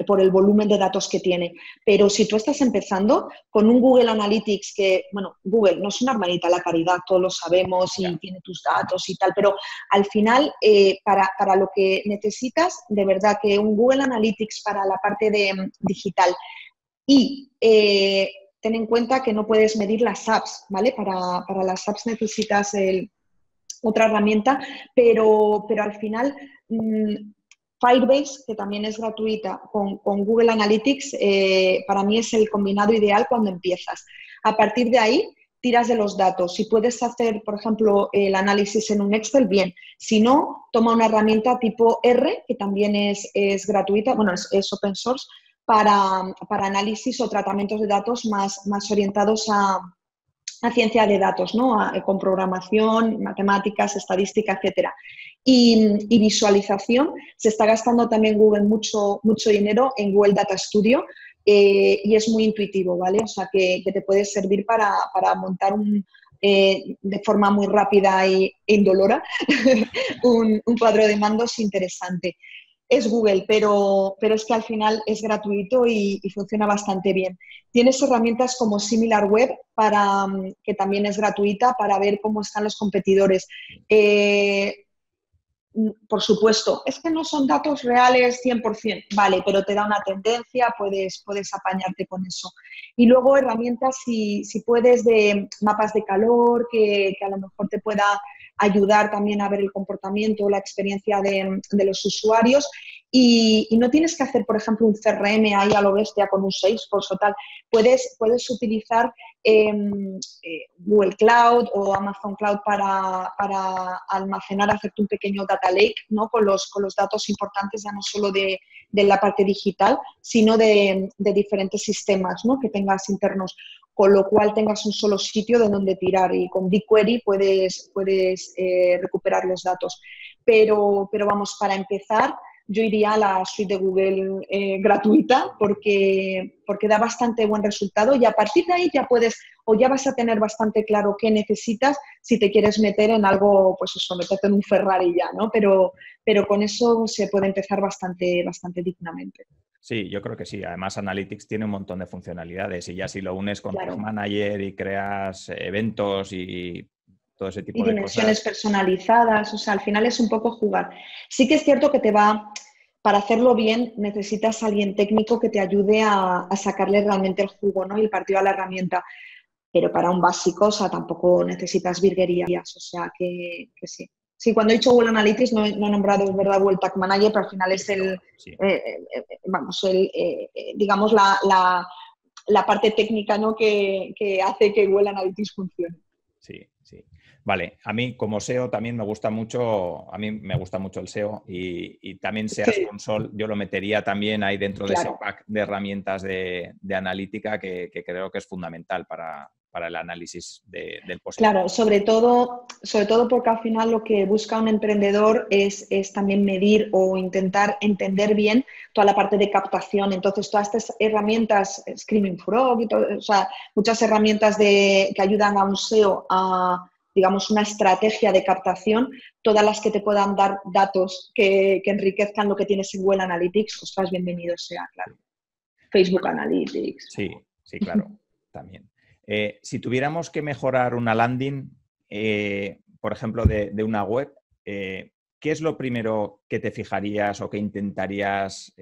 por el volumen de datos que tiene. Pero si tú estás empezando con un Google Analytics que, bueno, Google no es una hermanita a la caridad, todos lo sabemos y tiene tus datos y tal, pero al final, para lo que necesitas, de verdad que un Google Analytics para la parte de digital y ten en cuenta que no puedes medir las apps, ¿vale? Para las apps necesitas otra herramienta, pero al final Firebase, que también es gratuita, con Google Analytics, para mí es el combinado ideal cuando empiezas. A partir de ahí, tiras de los datos. Si puedes hacer, por ejemplo, el análisis en un Excel, bien. Si no, toma una herramienta tipo R, que también es gratuita, bueno, es open source, para análisis o tratamientos de datos más orientados a ciencia de datos, ¿no? Con programación, matemáticas, estadística, etcétera. Y visualización, se está gastando también Google mucho dinero en Google Data Studio y es muy intuitivo, ¿vale? O sea, que te puede servir para montar de forma muy rápida e indolora un cuadro de mandos interesante. Es Google, pero es que al final es gratuito y funciona bastante bien. Tienes herramientas como SimilarWeb, que también es gratuita, para ver cómo están los competidores. Por supuesto, es que no son datos reales 100%, vale, pero te da una tendencia, puedes apañarte con eso. Y luego herramientas, si puedes, de mapas de calor, que a lo mejor te pueda ayudar también a ver el comportamiento o la experiencia de los usuarios. Y no tienes que hacer, por ejemplo, un CRM ahí a lo bestia con un Salesforce o tal. Puedes utilizar Google Cloud o Amazon Cloud para almacenar, hacerte un pequeño data lake, ¿no? Con los datos importantes, ya no solo de la parte digital, sino de diferentes sistemas, ¿no? Que tengas internos, con lo cual tengas un solo sitio de donde tirar, y con BigQuery puedes recuperar los datos. Pero vamos, para empezar, yo iría a la suite de Google gratuita porque da bastante buen resultado, y a partir de ahí ya puedes, o ya vas a tener bastante claro qué necesitas si te quieres meter en algo, pues eso, meterte en un Ferrari ya, ¿no? Pero con eso se puede empezar bastante dignamente. Sí, yo creo que sí. Además, Analytics tiene un montón de funcionalidades y ya si lo unes con Claro. Tag Manager y creas eventos y todo ese tipo Y de dimensiones cosas. personalizadas, o sea, al final es un poco jugar. Sí que es cierto que para hacerlo bien necesitas a alguien técnico que te ayude a sacarle realmente el jugo, ¿no? Y el partido a la herramienta. Pero para un básico, o sea, tampoco necesitas virguerías, o sea, que sí. Sí, cuando he dicho Google Analytics no he nombrado, es verdad, Google Tag Manager, pero al final es Sí. digamos, la parte técnica, ¿no? que hace que Google Analytics funcione. Sí, sí. Vale, a mí como SEO también me gusta mucho el SEO y también SEAS Console, yo lo metería también ahí dentro de ese pack de herramientas de analítica que creo que es fundamental para el análisis del posible. Claro, sobre todo porque al final lo que busca un emprendedor es también medir o intentar entender bien toda la parte de captación. Entonces, todas estas herramientas, Screaming Frog, y todo, o sea, muchas herramientas que ayudan a un SEO a, digamos, una estrategia de captación, todas las que te puedan dar datos que enriquezcan lo que tienes en Google Analytics, ostras, bienvenido sea, claro. Facebook Analytics. Sí, Sí, claro, también. Si tuviéramos que mejorar una landing, por ejemplo, de una web, ¿qué es lo primero que te fijarías o que intentarías?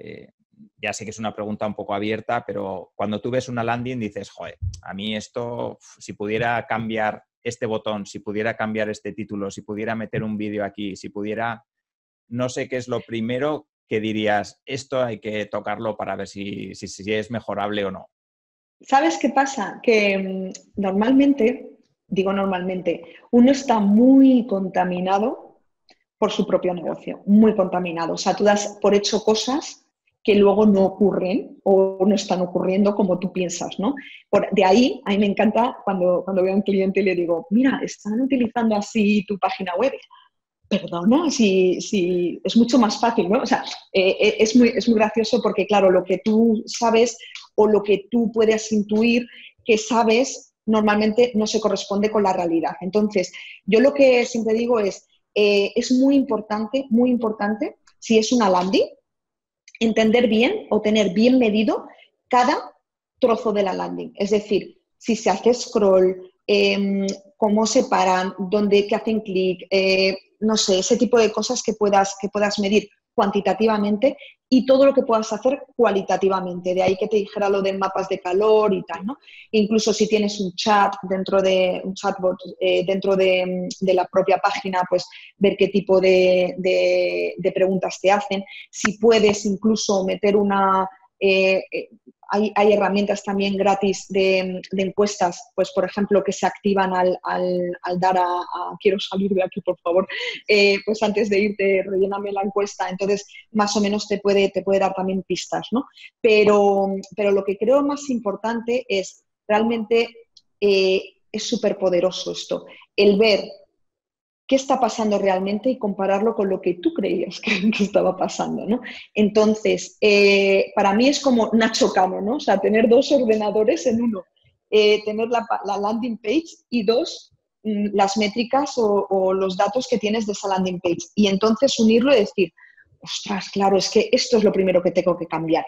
Ya sé que es una pregunta un poco abierta, pero cuando tú ves una landing dices, joder, a mí esto, si pudiera cambiar este botón, si pudiera cambiar este título, si pudiera meter un vídeo aquí, si pudiera, no sé qué es lo primero que dirías, esto hay que tocarlo para ver si es mejorable o no. ¿Sabes qué pasa? Que normalmente, digo normalmente, uno está muy contaminado por su propio negocio, muy contaminado. O sea, tú das por hecho cosas que luego no ocurren o no están ocurriendo como tú piensas, ¿no? De ahí, a mí me encanta cuando veo a un cliente y le digo, mira, están utilizando así tu página web. Perdona, si es mucho más fácil, ¿no? O sea, es muy gracioso porque, claro, lo que tú sabes o lo que tú puedes intuir que sabes normalmente no se corresponde con la realidad. Entonces, yo lo que siempre digo es muy importante, si es una landing, entender bien o tener bien medido cada trozo de la landing. Es decir, si se hace scroll, cómo se paran, dónde que hacen clic, no sé, ese tipo de cosas que puedas medir cuantitativamente y todo lo que puedas hacer cualitativamente. De ahí que te dijera lo de mapas de calor y tal, ¿no? Incluso si tienes un chat dentro de un chatbot dentro de la propia página, pues ver qué tipo de preguntas te hacen. Si puedes incluso meter una... hay herramientas también gratis de encuestas, pues por ejemplo, que se activan al dar quiero salir de aquí, por favor, pues antes de irte, relléname la encuesta. Entonces, más o menos te puede dar también pistas, ¿no? Pero lo que creo más importante es realmente, es súper poderoso esto, el ver qué está pasando realmente y compararlo con lo que tú creías que estaba pasando, ¿no? Entonces, para mí es como Nacho Cano, ¿no? O sea, tener dos ordenadores en uno, tener la landing page y dos, las métricas o los datos que tienes de esa landing page. Y entonces unirlo y decir, ostras, claro, es que esto es lo primero que tengo que cambiar.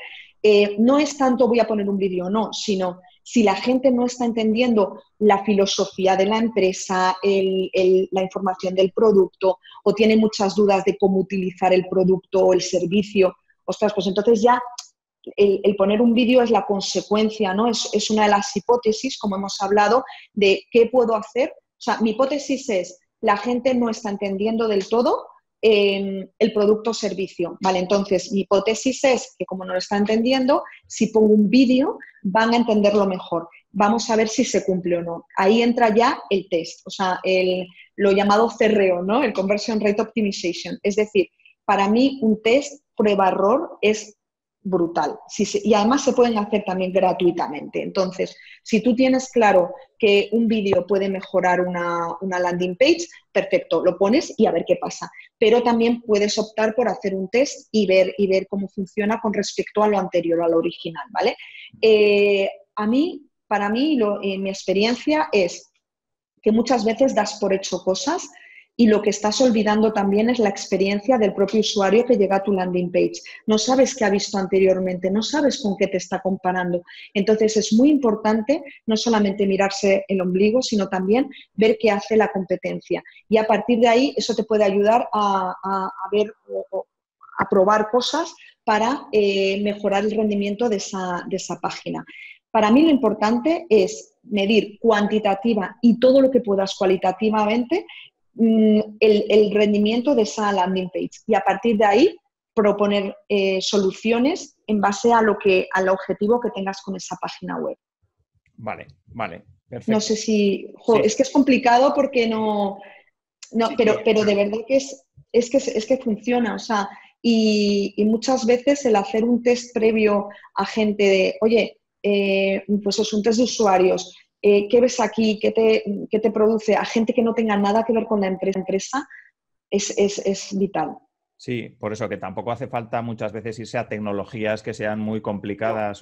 No es tanto voy a poner un vídeo o no, sino si la gente no está entendiendo la filosofía de la empresa, la información del producto o tiene muchas dudas de cómo utilizar el producto o el servicio, ostras, pues entonces ya el poner un vídeo es la consecuencia, ¿no? Es una de las hipótesis, como hemos hablado, de qué puedo hacer. O sea, mi hipótesis es, la gente no está entendiendo del todo el producto o servicio. Vale, entonces mi hipótesis es que como no lo está entendiendo, si pongo un vídeo van a entenderlo mejor. Vamos a ver si se cumple o no. Ahí entra ya el test, o sea, lo llamado CRO, ¿no? El Conversion Rate Optimization. Es decir, para mí un test prueba-error es brutal. Y además se pueden hacer también gratuitamente. Entonces, si tú tienes claro que un vídeo puede mejorar una landing page, perfecto, lo pones y a ver qué pasa. Pero también puedes optar por hacer un test y ver cómo funciona con respecto a lo anterior, a lo original, ¿vale? Para mí, mi experiencia es que muchas veces das por hecho cosas y lo que estás olvidando también es la experiencia del propio usuario que llega a tu landing page. No sabes qué ha visto anteriormente, no sabes con qué te está comparando. Entonces es muy importante no solamente mirarse el ombligo, sino también ver qué hace la competencia. Y a partir de ahí eso te puede ayudar a ver o a probar cosas para mejorar el rendimiento de esa página. Para mí lo importante es medir cuantitativa y todo lo que puedas cualitativamente el rendimiento de esa landing page y a partir de ahí proponer soluciones en base al objetivo que tengas con esa página web. Vale, perfecto. No sé si... Sí. Es que es complicado porque no sí, pero de verdad que es que funciona, o sea, y muchas veces el hacer un test previo a gente de, oye, pues es un test de usuarios, ¿qué ves aquí? ¿Qué te produce? A gente que no tenga nada que ver con la empresa es vital. Sí, por eso que tampoco hace falta muchas veces irse a tecnologías que sean muy complicadas,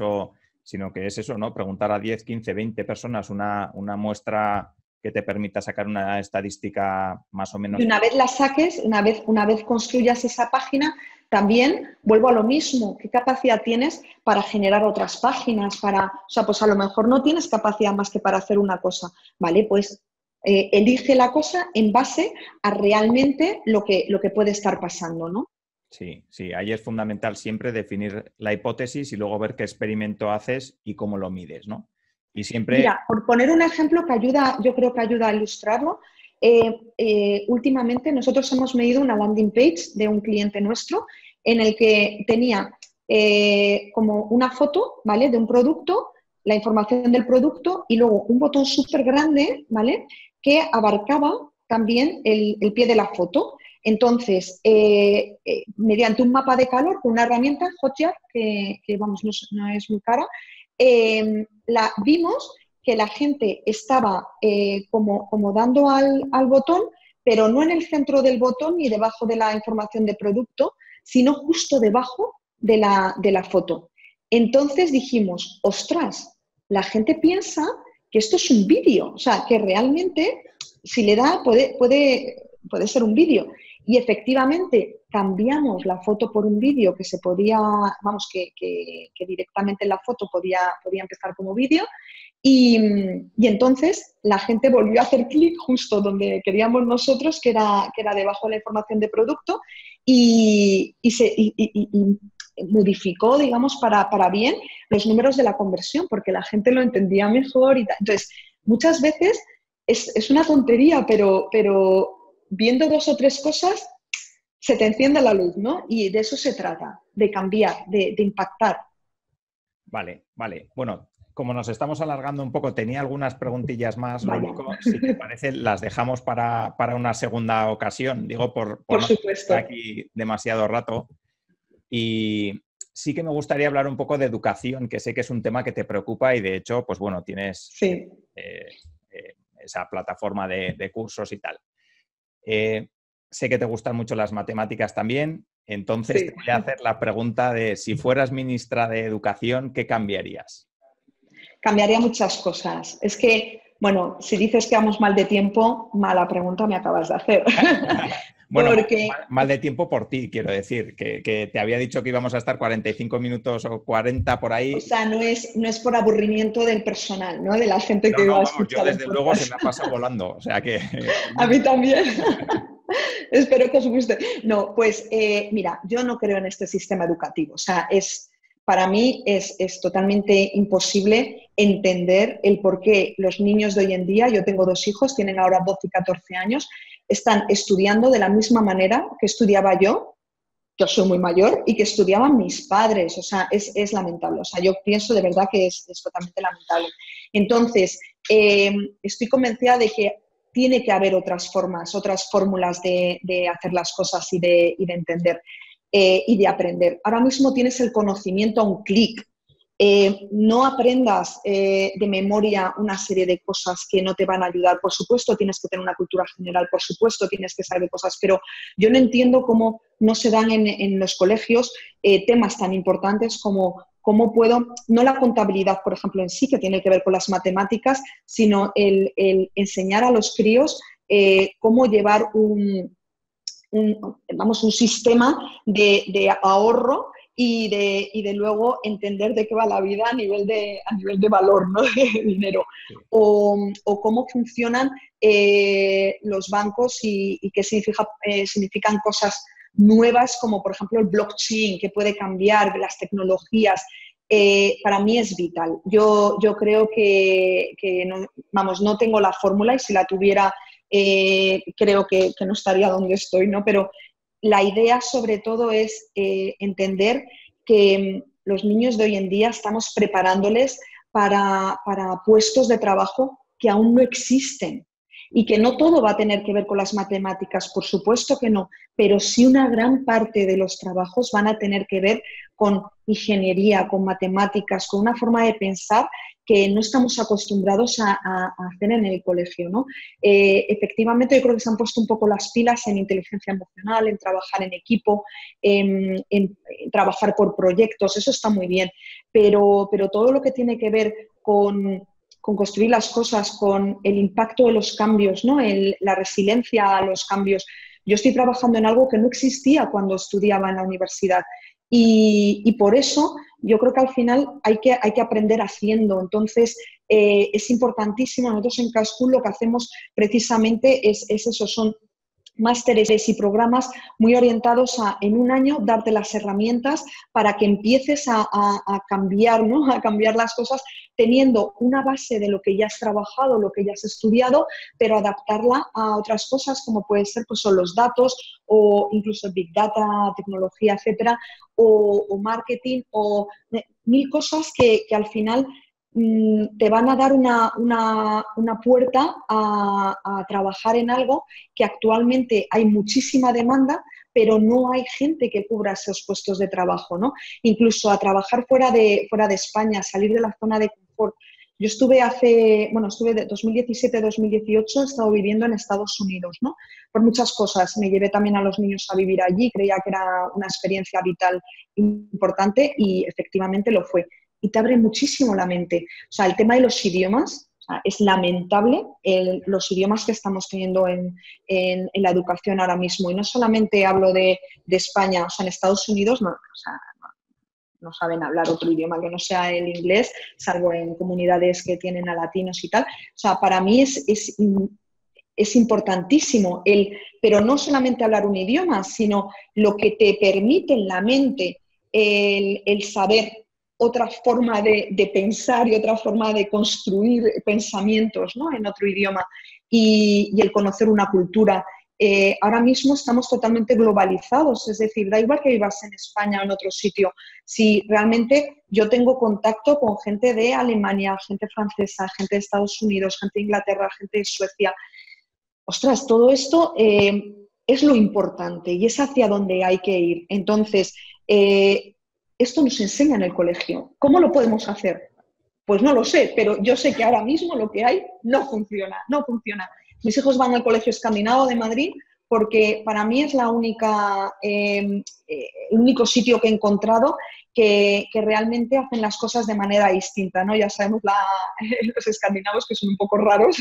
sino que es eso, ¿no? Preguntar a 10, 15, 20 personas una muestra que te permita sacar una estadística más o menos. Y una vez la saques, una vez construyas esa página, también vuelvo a lo mismo. ¿Qué capacidad tienes para generar otras páginas? O sea, pues a lo mejor no tienes capacidad más que para hacer una cosa, ¿vale? Pues elige la cosa en base a realmente lo que puede estar pasando, ¿no? Sí, sí, ahí es fundamental siempre definir la hipótesis y luego ver qué experimento haces y cómo lo mides, ¿no? Y siempre... Mira, por poner un ejemplo que ayuda, yo creo que ayuda a ilustrarlo, últimamente nosotros hemos medido una landing page de un cliente nuestro en el que tenía como una foto, ¿vale? De un producto, la información del producto y luego un botón súper grande, ¿vale? Que abarcaba también el pie de la foto. Entonces, mediante un mapa de calor con una herramienta, Hotjar, que vamos, no es muy cara, vimos que la gente estaba como dando al botón, pero no en el centro del botón ni debajo de la información de producto, sino justo debajo de la foto. Entonces dijimos, ostras, la gente piensa que esto es un vídeo, o sea, que realmente si le da puede ser un vídeo. Y efectivamente cambiamos la foto por un vídeo que se podía, vamos, que directamente la foto podía empezar como vídeo. Y entonces la gente volvió a hacer clic justo donde queríamos nosotros, que era debajo de la información de producto, y modificó, digamos, para bien los números de la conversión, porque la gente lo entendía mejor. Entonces, muchas veces es una tontería, pero viendo 2 o 3 cosas se te enciende la luz, ¿no? Y de eso se trata, de cambiar, de impactar. Vale. Bueno, como nos estamos alargando un poco, tenía algunas preguntillas más. Lo Vaya. único, si te parece, las dejamos para una segunda ocasión. Digo, por Por no supuesto. estar aquí demasiado rato. Y sí que me gustaría hablar un poco de educación, que sé que es un tema que te preocupa y, de hecho, pues bueno, tienes Sí. esa plataforma de cursos y tal. Sé que te gustan mucho las matemáticas también, entonces Sí. te voy a hacer la pregunta de si fueras ministra de Educación, ¿qué cambiarías? Cambiaría muchas cosas. Es que, bueno, si dices que vamos mal de tiempo, mala pregunta me acabas de hacer. Bueno, Porque, mal de tiempo por ti, quiero decir, que te había dicho que íbamos a estar 45 minutos o 40 por ahí. o sea, no es por aburrimiento del personal, ¿no? De la gente que va a Vamos, yo escuchar el desde luego se podcast. me ha pasado volando, o sea que... A mí también. Espero que os guste. No, pues mira, yo no creo en este sistema educativo. O sea, para mí es totalmente imposible entender el por qué los niños de hoy en día, yo tengo 2 hijos, tienen ahora 12 y 14 años, están estudiando de la misma manera que estudiaba yo soy muy mayor, y que estudiaban mis padres. O sea, es lamentable. O sea, yo pienso de verdad que es totalmente lamentable. Entonces, estoy convencida de que tiene que haber otras formas, otras fórmulas de hacer las cosas y de entender y de aprender. Ahora mismo tienes el conocimiento a un clic. No aprendas de memoria una serie de cosas que no te van a ayudar. Por supuesto, tienes que tener una cultura general, por supuesto, tienes que saber cosas, pero yo no entiendo cómo no se dan en los colegios temas tan importantes como cómo puedo, no la contabilidad, por ejemplo, en sí, que tiene que ver con las matemáticas, sino el enseñar a los críos cómo llevar un sistema de ahorro y de luego entender de qué va la vida a nivel de valor, ¿no? De dinero. O cómo funcionan los bancos y qué significan cosas nuevas, como por ejemplo el blockchain, que puede cambiar las tecnologías. Para mí es vital. Yo creo que no tengo la fórmula, y si la tuviera creo que no estaría donde estoy, ¿no? Pero la idea sobre todo es entender que los niños de hoy en día estamos preparándoles para puestos de trabajo que aún no existen, y que no todo va a tener que ver con las matemáticas, por supuesto que no, pero sí una gran parte de los trabajos van a tener que ver con ingeniería, con matemáticas, con una forma de pensar que no estamos acostumbrados a hacer en el colegio, ¿no? Efectivamente, yo creo que se han puesto un poco las pilas en inteligencia emocional, en trabajar en equipo, en trabajar por proyectos, eso está muy bien, pero todo lo que tiene que ver con con construir las cosas, con el impacto de los cambios, ¿no? La resiliencia a los cambios. Yo estoy trabajando en algo que no existía cuando estudiaba en la universidad y por eso yo creo que al final hay que aprender haciendo. Entonces, es importantísimo. Nosotros en K-School lo que hacemos precisamente es eso, son másteres y programas muy orientados a, en un año, darte las herramientas para que empieces a cambiar, ¿no? A cambiar las cosas teniendo una base de lo que ya has trabajado, lo que ya has estudiado, pero adaptarla a otras cosas como puede ser pues, son los datos o incluso Big Data, tecnología, etcétera, o marketing o mil cosas que al final te van a dar una puerta a trabajar en algo que actualmente hay muchísima demanda, pero no hay gente que cubra esos puestos de trabajo, ¿no? Incluso a trabajar fuera de España, salir de la zona de confort. Yo estuve estuve de 2017 a 2018, he estado viviendo en Estados Unidos, ¿no? Por muchas cosas. Me llevé también a los niños a vivir allí, creía que era una experiencia vital importante y efectivamente lo fue. Y te abre muchísimo la mente. O sea, el tema de los idiomas, o sea, es lamentable los idiomas que estamos teniendo en la educación ahora mismo. Y no solamente hablo de España, o sea, en Estados Unidos no saben hablar otro idioma que no sea el inglés, salvo en comunidades que tienen a latinos y tal. O sea, para mí es importantísimo, pero no solamente hablar un idioma, sino lo que te permite en la mente el saber otra forma de pensar y otra forma de construir pensamientos, ¿no? En otro idioma y el conocer una cultura. Ahora mismo estamos totalmente globalizados, es decir, da igual que vivas en España o en otro sitio, si realmente yo tengo contacto con gente de Alemania, gente francesa, gente de Estados Unidos, gente de Inglaterra, gente de Suecia. Ostras, todo esto es lo importante y es hacia donde hay que ir. Entonces, esto nos enseña en el colegio. ¿Cómo lo podemos hacer? Pues no lo sé, pero yo sé que ahora mismo lo que hay no funciona. Mis hijos van al Colegio Escandinavo de Madrid porque para mí es el único sitio que he encontrado que realmente hacen las cosas de manera distinta, ¿no? Ya sabemos los escandinavos que son un poco raros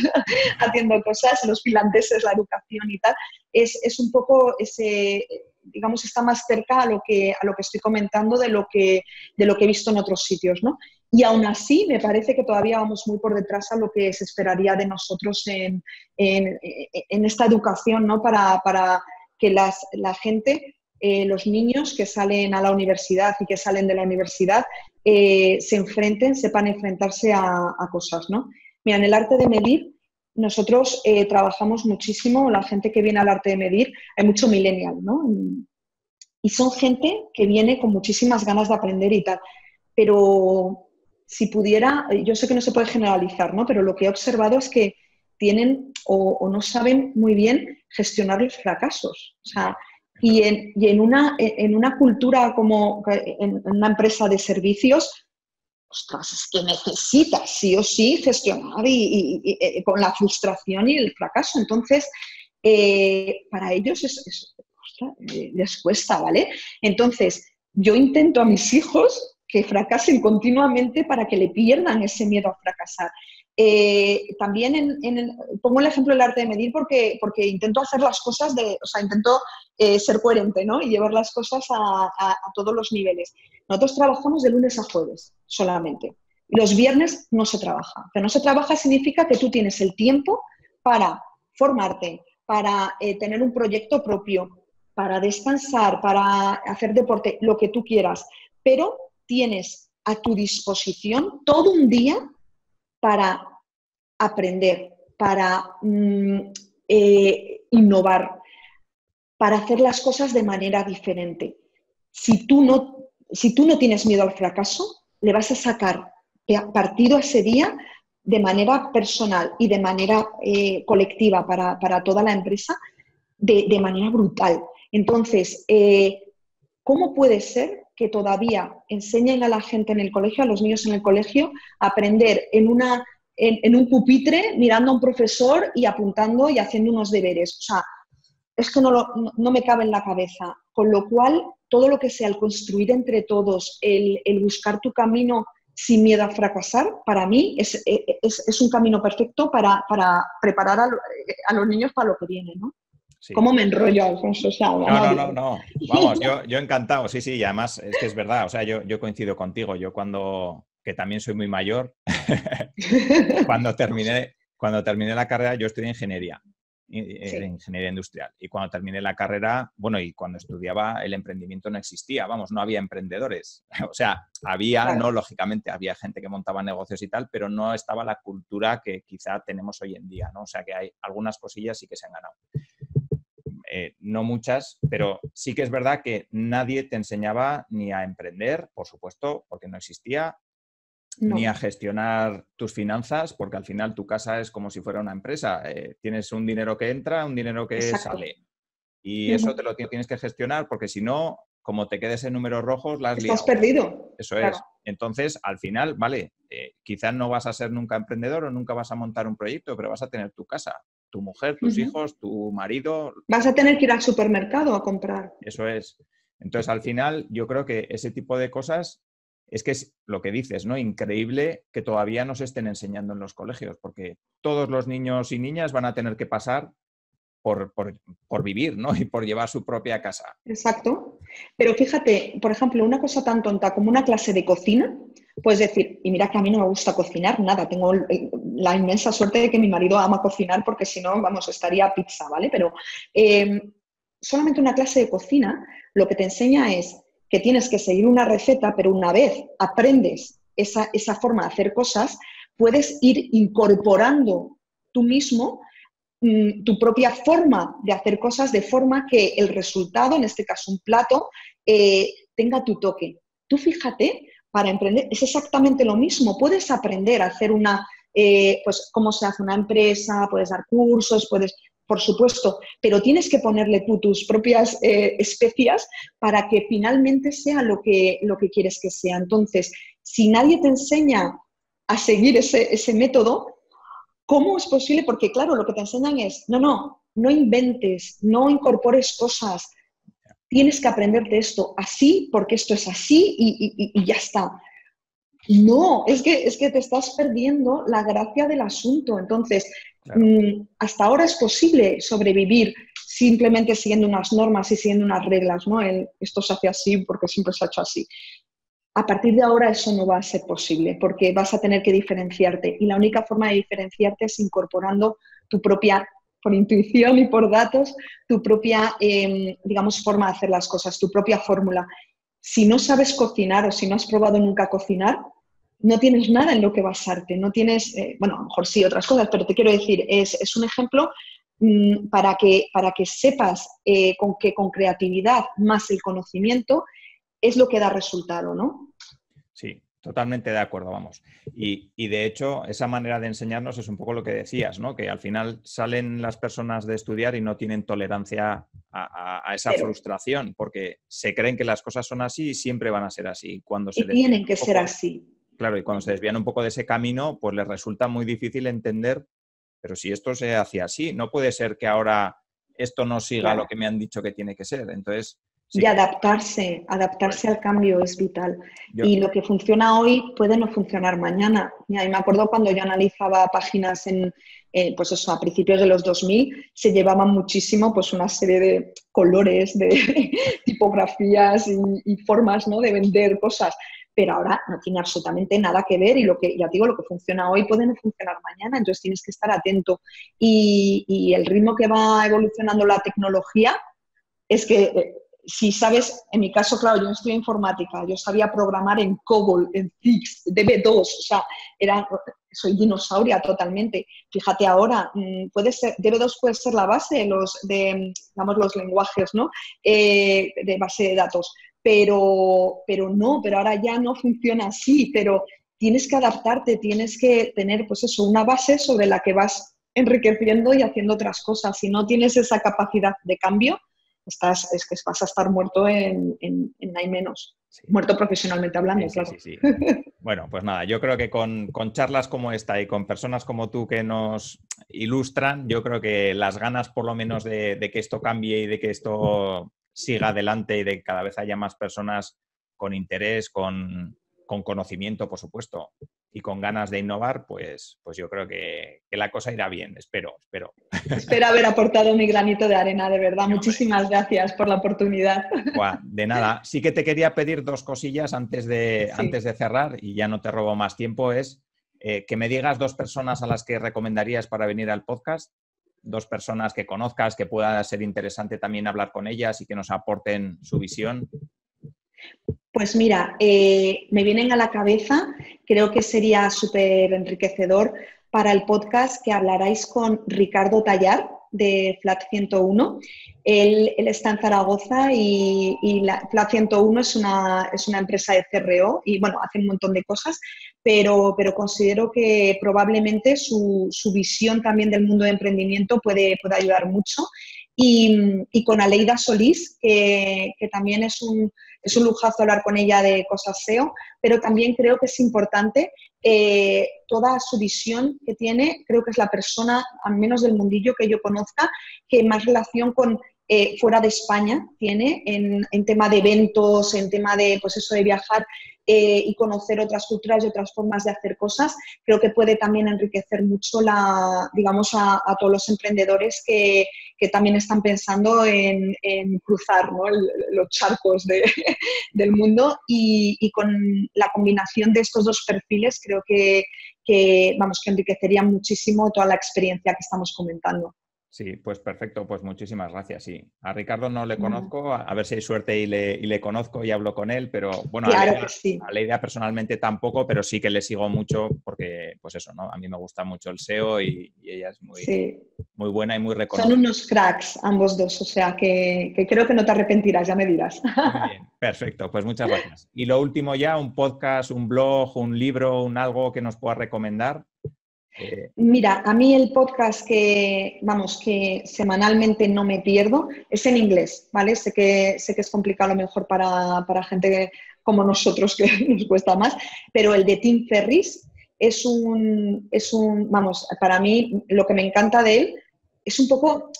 haciendo cosas, los finlandeses, la educación y tal. Es un poco ese, digamos, está más cerca a lo que estoy comentando de lo que he visto en otros sitios, ¿no? Y aún así me parece que todavía vamos muy por detrás a lo que se esperaría de nosotros en esta educación, ¿no? Para que la gente, los niños que salen a la universidad y que salen de la universidad sepan enfrentarse a cosas, ¿no? Mira, en el arte de medir nosotros trabajamos muchísimo, la gente que viene al arte de medir, hay mucho millennial, ¿no? Y son gente que viene con muchísimas ganas de aprender y tal, pero si pudiera, yo sé que no se puede generalizar, ¿no? Pero lo que he observado es que tienen o no saben muy bien gestionar los fracasos. O sea, y en una cultura como en una empresa de servicios, ostras, es que necesitas sí o sí gestionar y con la frustración y el fracaso. Entonces, para ellos ostras, les cuesta, ¿vale? Entonces, yo intento a mis hijos que fracasen continuamente para que le pierdan ese miedo a fracasar. También pongo el ejemplo del arte de medir porque intento hacer las cosas intento ser coherente, ¿no? Y llevar las cosas a todos los niveles. Nosotros trabajamos de lunes a jueves solamente. Los viernes no se trabaja. Pero no se trabaja significa que tú tienes el tiempo para formarte, para tener un proyecto propio, para descansar, para hacer deporte, lo que tú quieras. Pero tienes a tu disposición todo un día para aprender, para innovar, para hacer las cosas de manera diferente. Si tú no tienes miedo al fracaso, le vas a sacar partido a ese día de manera personal y de manera colectiva para toda la empresa de manera brutal. Entonces, ¿cómo puede ser que todavía enseñen a la gente en el colegio, a los niños en el colegio, a aprender en un pupitre mirando a un profesor y apuntando y haciendo unos deberes? O sea, es que no me cabe en la cabeza. Con lo cual, todo lo que sea el construir entre todos, el buscar tu camino sin miedo a fracasar, para mí es un camino perfecto para preparar a los niños para lo que viene, ¿no? Sí. ¿Cómo me enrollo, Alfonso? O sea, no. Vamos, yo encantado. Sí, y además es que es verdad. O sea, yo coincido contigo. Yo que también soy muy mayor, cuando terminé la carrera, yo estudié ingeniería industrial. Y cuando terminé la carrera, bueno, y cuando estudiaba, el emprendimiento no existía. Vamos, no había emprendedores. O sea, Claro. no, lógicamente, había gente que montaba negocios y tal, pero no estaba la cultura que quizá tenemos hoy en día, ¿no? O sea, que hay algunas cosillas sí que se han ganado. No muchas, pero sí que es verdad que nadie te enseñaba ni a emprender, por supuesto, porque no existía, ni a gestionar tus finanzas, porque al final tu casa es como si fuera una empresa. Tienes un dinero que entra, un dinero que sale. Y eso te lo tienes que gestionar, porque si no, como te quedes en números rojos, la has liado. Estás perdido. Eso es. Entonces, al final, vale, quizás no vas a ser nunca emprendedor o nunca vas a montar un proyecto, pero vas a tener tu casa, tu mujer, tus hijos, tu marido. Vas a tener que ir al supermercado a comprar. Eso es. Entonces, al final, yo creo que ese tipo de cosas es que es lo que dices, ¿no? Increíble que todavía no se estén enseñando en los colegios, porque todos los niños y niñas van a tener que pasar por vivir, ¿no? Y por llevar su propia casa. Exacto. Pero fíjate, por ejemplo, una cosa tan tonta como una clase de cocina, puedes decir, y mira que a mí no me gusta cocinar, nada, tengo la inmensa suerte de que mi marido ama cocinar porque si no, vamos, estaría pizza, ¿vale? Pero solamente una clase de cocina lo que te enseña es que tienes que seguir una receta, pero una vez aprendes esa forma de hacer cosas, puedes ir incorporando tú mismo tu propia forma de hacer cosas de forma que el resultado, en este caso un plato, tenga tu toque. Tú fíjate, para emprender es exactamente lo mismo. Puedes aprender a hacer pues cómo se hace una empresa, puedes dar cursos, por supuesto, pero tienes que ponerle tú tus propias especias para que finalmente sea lo que quieres que sea. Entonces, si nadie te enseña a seguir ese método, ¿cómo es posible? Porque claro, lo que te enseñan es, no inventes, no incorpores cosas, tienes que aprenderte esto así porque esto es así y ya está. No, es que te estás perdiendo la gracia del asunto. Entonces, claro, hasta ahora es posible sobrevivir simplemente siguiendo unas normas y siguiendo unas reglas, ¿no? Esto se hace así porque siempre se ha hecho así. A partir de ahora eso no va a ser posible porque vas a tener que diferenciarte y la única forma de diferenciarte es incorporando tu propia, por intuición y por datos, tu propia, digamos, forma de hacer las cosas, tu propia fórmula. Si no sabes cocinar o si no has probado nunca cocinar, no tienes nada en lo que basarte, no tienes, bueno, a lo mejor sí otras cosas, pero te quiero decir, es un ejemplo para que sepas que con creatividad más el conocimiento es lo que da resultado, ¿no? Sí, totalmente de acuerdo, vamos. Y de hecho, esa manera de enseñarnos es un poco lo que decías, ¿no? Que al final salen las personas de estudiar y no tienen tolerancia a esa frustración, porque se creen que las cosas son así y siempre van a ser así. Y tienen que ser así. Claro, y cuando se desvían un poco de ese camino, pues les resulta muy difícil entender, pero si esto se hacía así, no puede ser que ahora esto no siga lo que me han dicho que tiene que ser. Entonces... Sí, y adaptarse al cambio es vital. Y lo que funciona hoy puede no funcionar mañana. Y me acuerdo cuando yo analizaba páginas pues eso, a principios de los 2000, se llevaban muchísimo pues una serie de colores, de tipografías y formas, ¿no?, de vender cosas. Pero ahora no tiene absolutamente nada que ver y lo que, ya te digo, lo que funciona hoy puede no funcionar mañana, entonces tienes que estar atento. Y el ritmo que va evolucionando la tecnología es que... si sabes, en mi caso, claro, yo no estudié informática, yo sabía programar en COBOL, en CIX, DB2, o sea, soy dinosauria totalmente. Fíjate ahora, DB2 puede ser la base digamos, los lenguajes, ¿no?, de base de datos, pero ahora ya no funciona así, pero tienes que adaptarte, tienes que tener, pues eso, una base sobre la que vas enriqueciendo y haciendo otras cosas. Si no tienes esa capacidad de cambio, es que vas a estar muerto en hay menos. Sí. Muerto profesionalmente hablando, claro. Sí. Bueno, pues nada, yo creo que con charlas como esta y con personas como tú que nos ilustran, yo creo que las ganas por lo menos de que esto cambie y de que esto siga adelante y de que cada vez haya más personas con interés, con con conocimiento, por supuesto, y con ganas de innovar, pues yo creo que la cosa irá bien, espero. Espero haber aportado mi granito de arena, de verdad. Sí, hombre. Muchísimas gracias por la oportunidad. Buah, de nada. Sí que te quería pedir dos cosillas antes de cerrar, y ya no te robo más tiempo, es que me digas dos personas a las que recomendarías para venir al podcast, dos personas que conozcas, que pueda ser interesante también hablar con ellas y que nos aporten su visión. Pues mira, me vienen a la cabeza, creo que sería súper enriquecedor para el podcast que hablaráis con Ricardo Tallar de Flat 101. Él está en Zaragoza y Flat 101 es una empresa de CRO y bueno, hace un montón de cosas, pero considero que probablemente su visión también del mundo de emprendimiento puede ayudar mucho. Y con Aleida Solís, que también es un lujazo hablar con ella de cosas SEO, pero también creo que es importante toda su visión que tiene. Creo que es la persona, al menos del mundillo que yo conozca, que más relación con fuera de España tiene en tema de eventos, en tema de, pues eso, de viajar y conocer otras culturas y otras formas de hacer cosas. Creo que puede también enriquecer mucho digamos, a todos los emprendedores que también están pensando en cruzar, ¿no?, los charcos del mundo y con la combinación de estos dos perfiles creo que enriquecería muchísimo toda la experiencia que estamos comentando. Sí, pues perfecto, pues muchísimas gracias. Sí. A Ricardo no le conozco, a ver si hay suerte y le conozco y hablo con él, pero bueno, claro que sí. a Aleida personalmente tampoco, pero sí que le sigo mucho porque, pues eso, ¿no? A mí me gusta mucho el SEO y ella es muy buena y muy reconocida. Son unos cracks ambos dos, o sea que creo que no te arrepentirás, ya me dirás. Muy bien, perfecto, pues muchas gracias. Y lo último ya, un podcast, un blog, un libro, algo que nos pueda recomendar. Mira, a mí el podcast que semanalmente no me pierdo es en inglés, ¿vale? Sé que es complicado a lo mejor para gente como nosotros que nos cuesta más, pero el de Tim Ferriss para mí lo que me encanta de él es un poco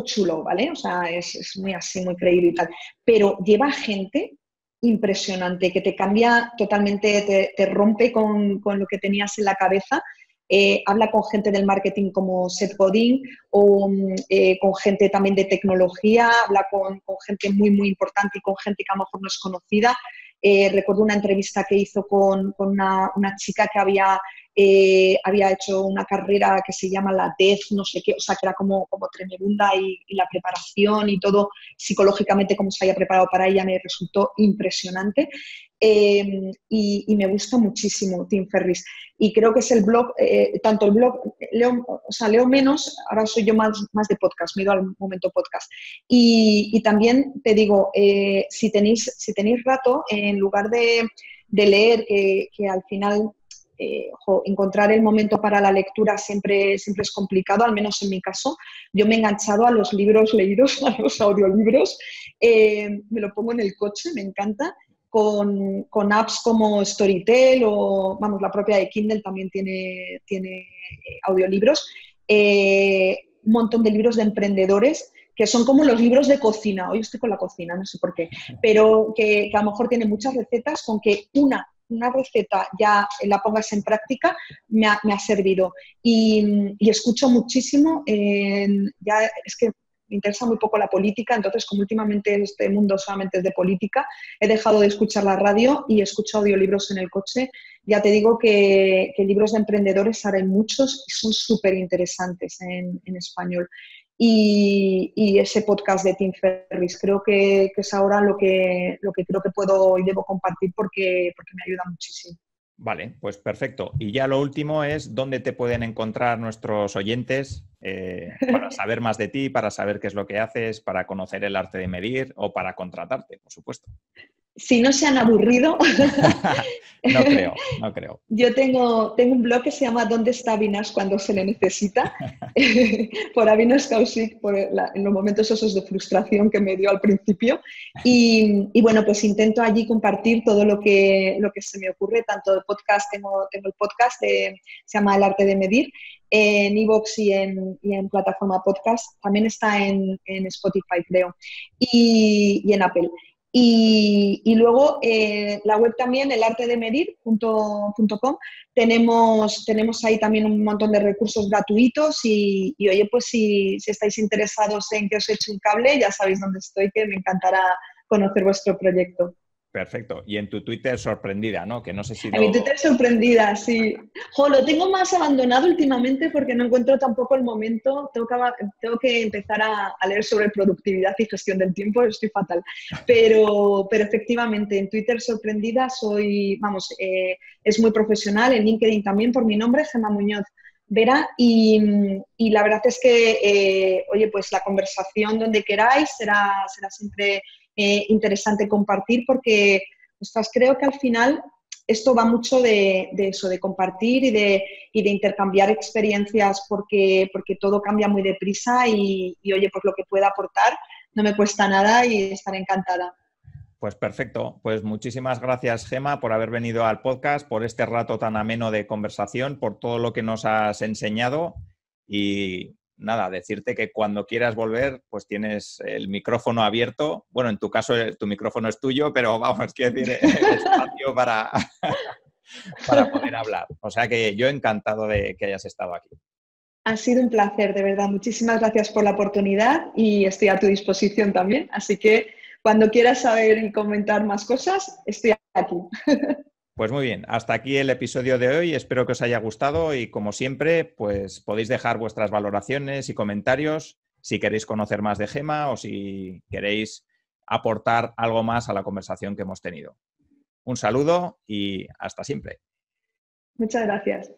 chulo, ¿vale? O sea, es muy así, muy creíble y tal, pero lleva gente impresionante que te cambia totalmente, te rompe con lo que tenías en la cabeza. Habla con gente del marketing como Seth Godin o con gente también de tecnología, habla con gente muy, muy importante y con gente que a lo mejor no es conocida. Recuerdo una entrevista que hizo con una chica que había hecho una carrera que se llama la DEF, no sé qué, o sea, que era como tremenda y la preparación y todo psicológicamente cómo se había preparado para ella me resultó impresionante. Y me gusta muchísimo Tim Ferriss. Y creo que es el blog, tanto el blog, leo menos, ahora soy yo más de podcast, me he ido al momento podcast. Y también te digo, si tenéis rato, en lugar de leer, que al final encontrar el momento para la lectura siempre es complicado, al menos en mi caso. Yo me he enganchado a los libros leídos, a los audiolibros, me lo pongo en el coche, me encanta. Con apps como Storytel o, la propia de Kindle también tiene audiolibros. Un montón de libros de emprendedores que son como los libros de cocina. Hoy estoy con la cocina, no sé por qué, pero que a lo mejor tiene muchas recetas con que una receta ya la pongas en práctica me ha servido. Y escucho muchísimo, ya es que me interesa muy poco la política, entonces como últimamente este mundo solamente es de política, he dejado de escuchar la radio y escucho audiolibros en el coche. Ya te digo que libros de emprendedores ahora hay muchos y son súper interesantes en español. Y ese podcast de Tim Ferriss creo que es ahora lo que creo que puedo y debo compartir porque me ayuda muchísimo. Vale, pues perfecto. Y ya lo último es dónde te pueden encontrar nuestros oyentes para saber más de ti, para saber qué es lo que haces, para conocer el arte de medir o para contratarte, por supuesto. Si no se han aburrido... No creo. Yo tengo un blog que se llama ¿Dónde está Avinash cuando se le necesita? Por Avinash Kaushik, en los momentos esos de frustración que me dio al principio. Y bueno, pues intento allí compartir todo lo que se me ocurre, tanto de podcast, tengo el podcast, se llama El Arte de Medir, en iVoox y en plataforma podcast. También está en Spotify, creo, y en Apple. Y luego la web también, elartedemedir.com, tenemos ahí también un montón de recursos gratuitos y oye, pues si estáis interesados en que os eche un cable, ya sabéis dónde estoy, que me encantará conocer vuestro proyecto. Perfecto. Y en tu Twitter sorprendida, ¿no? Que no sé si En mi Twitter sorprendida, sí. Jo, lo tengo más abandonado últimamente porque no encuentro tampoco el momento. Tengo que empezar a leer sobre productividad y gestión del tiempo, estoy fatal. Pero efectivamente, en Twitter sorprendida soy, vamos, es muy profesional. En LinkedIn también por mi nombre, Gemma Muñoz Vera. Y la verdad es que, oye, pues la conversación donde queráis será siempre interesante compartir porque, ostras, creo que al final esto va mucho de eso, de compartir y de intercambiar experiencias porque todo cambia muy deprisa y oye, pues lo que pueda aportar no me cuesta nada y estaré encantada. Pues perfecto. Pues muchísimas gracias, Gemma, por haber venido al podcast, por este rato tan ameno de conversación, por todo lo que nos has enseñado y nada, decirte que cuando quieras volver, pues tienes el micrófono abierto. Bueno, en tu caso tu micrófono es tuyo, pero vamos, quiero decir, espacio para poder hablar. O sea que yo encantado de que hayas estado aquí. Ha sido un placer, de verdad. Muchísimas gracias por la oportunidad y estoy a tu disposición también. Así que cuando quieras saber y comentar más cosas, estoy aquí. Pues muy bien, hasta aquí el episodio de hoy. Espero que os haya gustado y como siempre, pues podéis dejar vuestras valoraciones y comentarios si queréis conocer más de Gemma o si queréis aportar algo más a la conversación que hemos tenido. Un saludo y hasta siempre. Muchas gracias.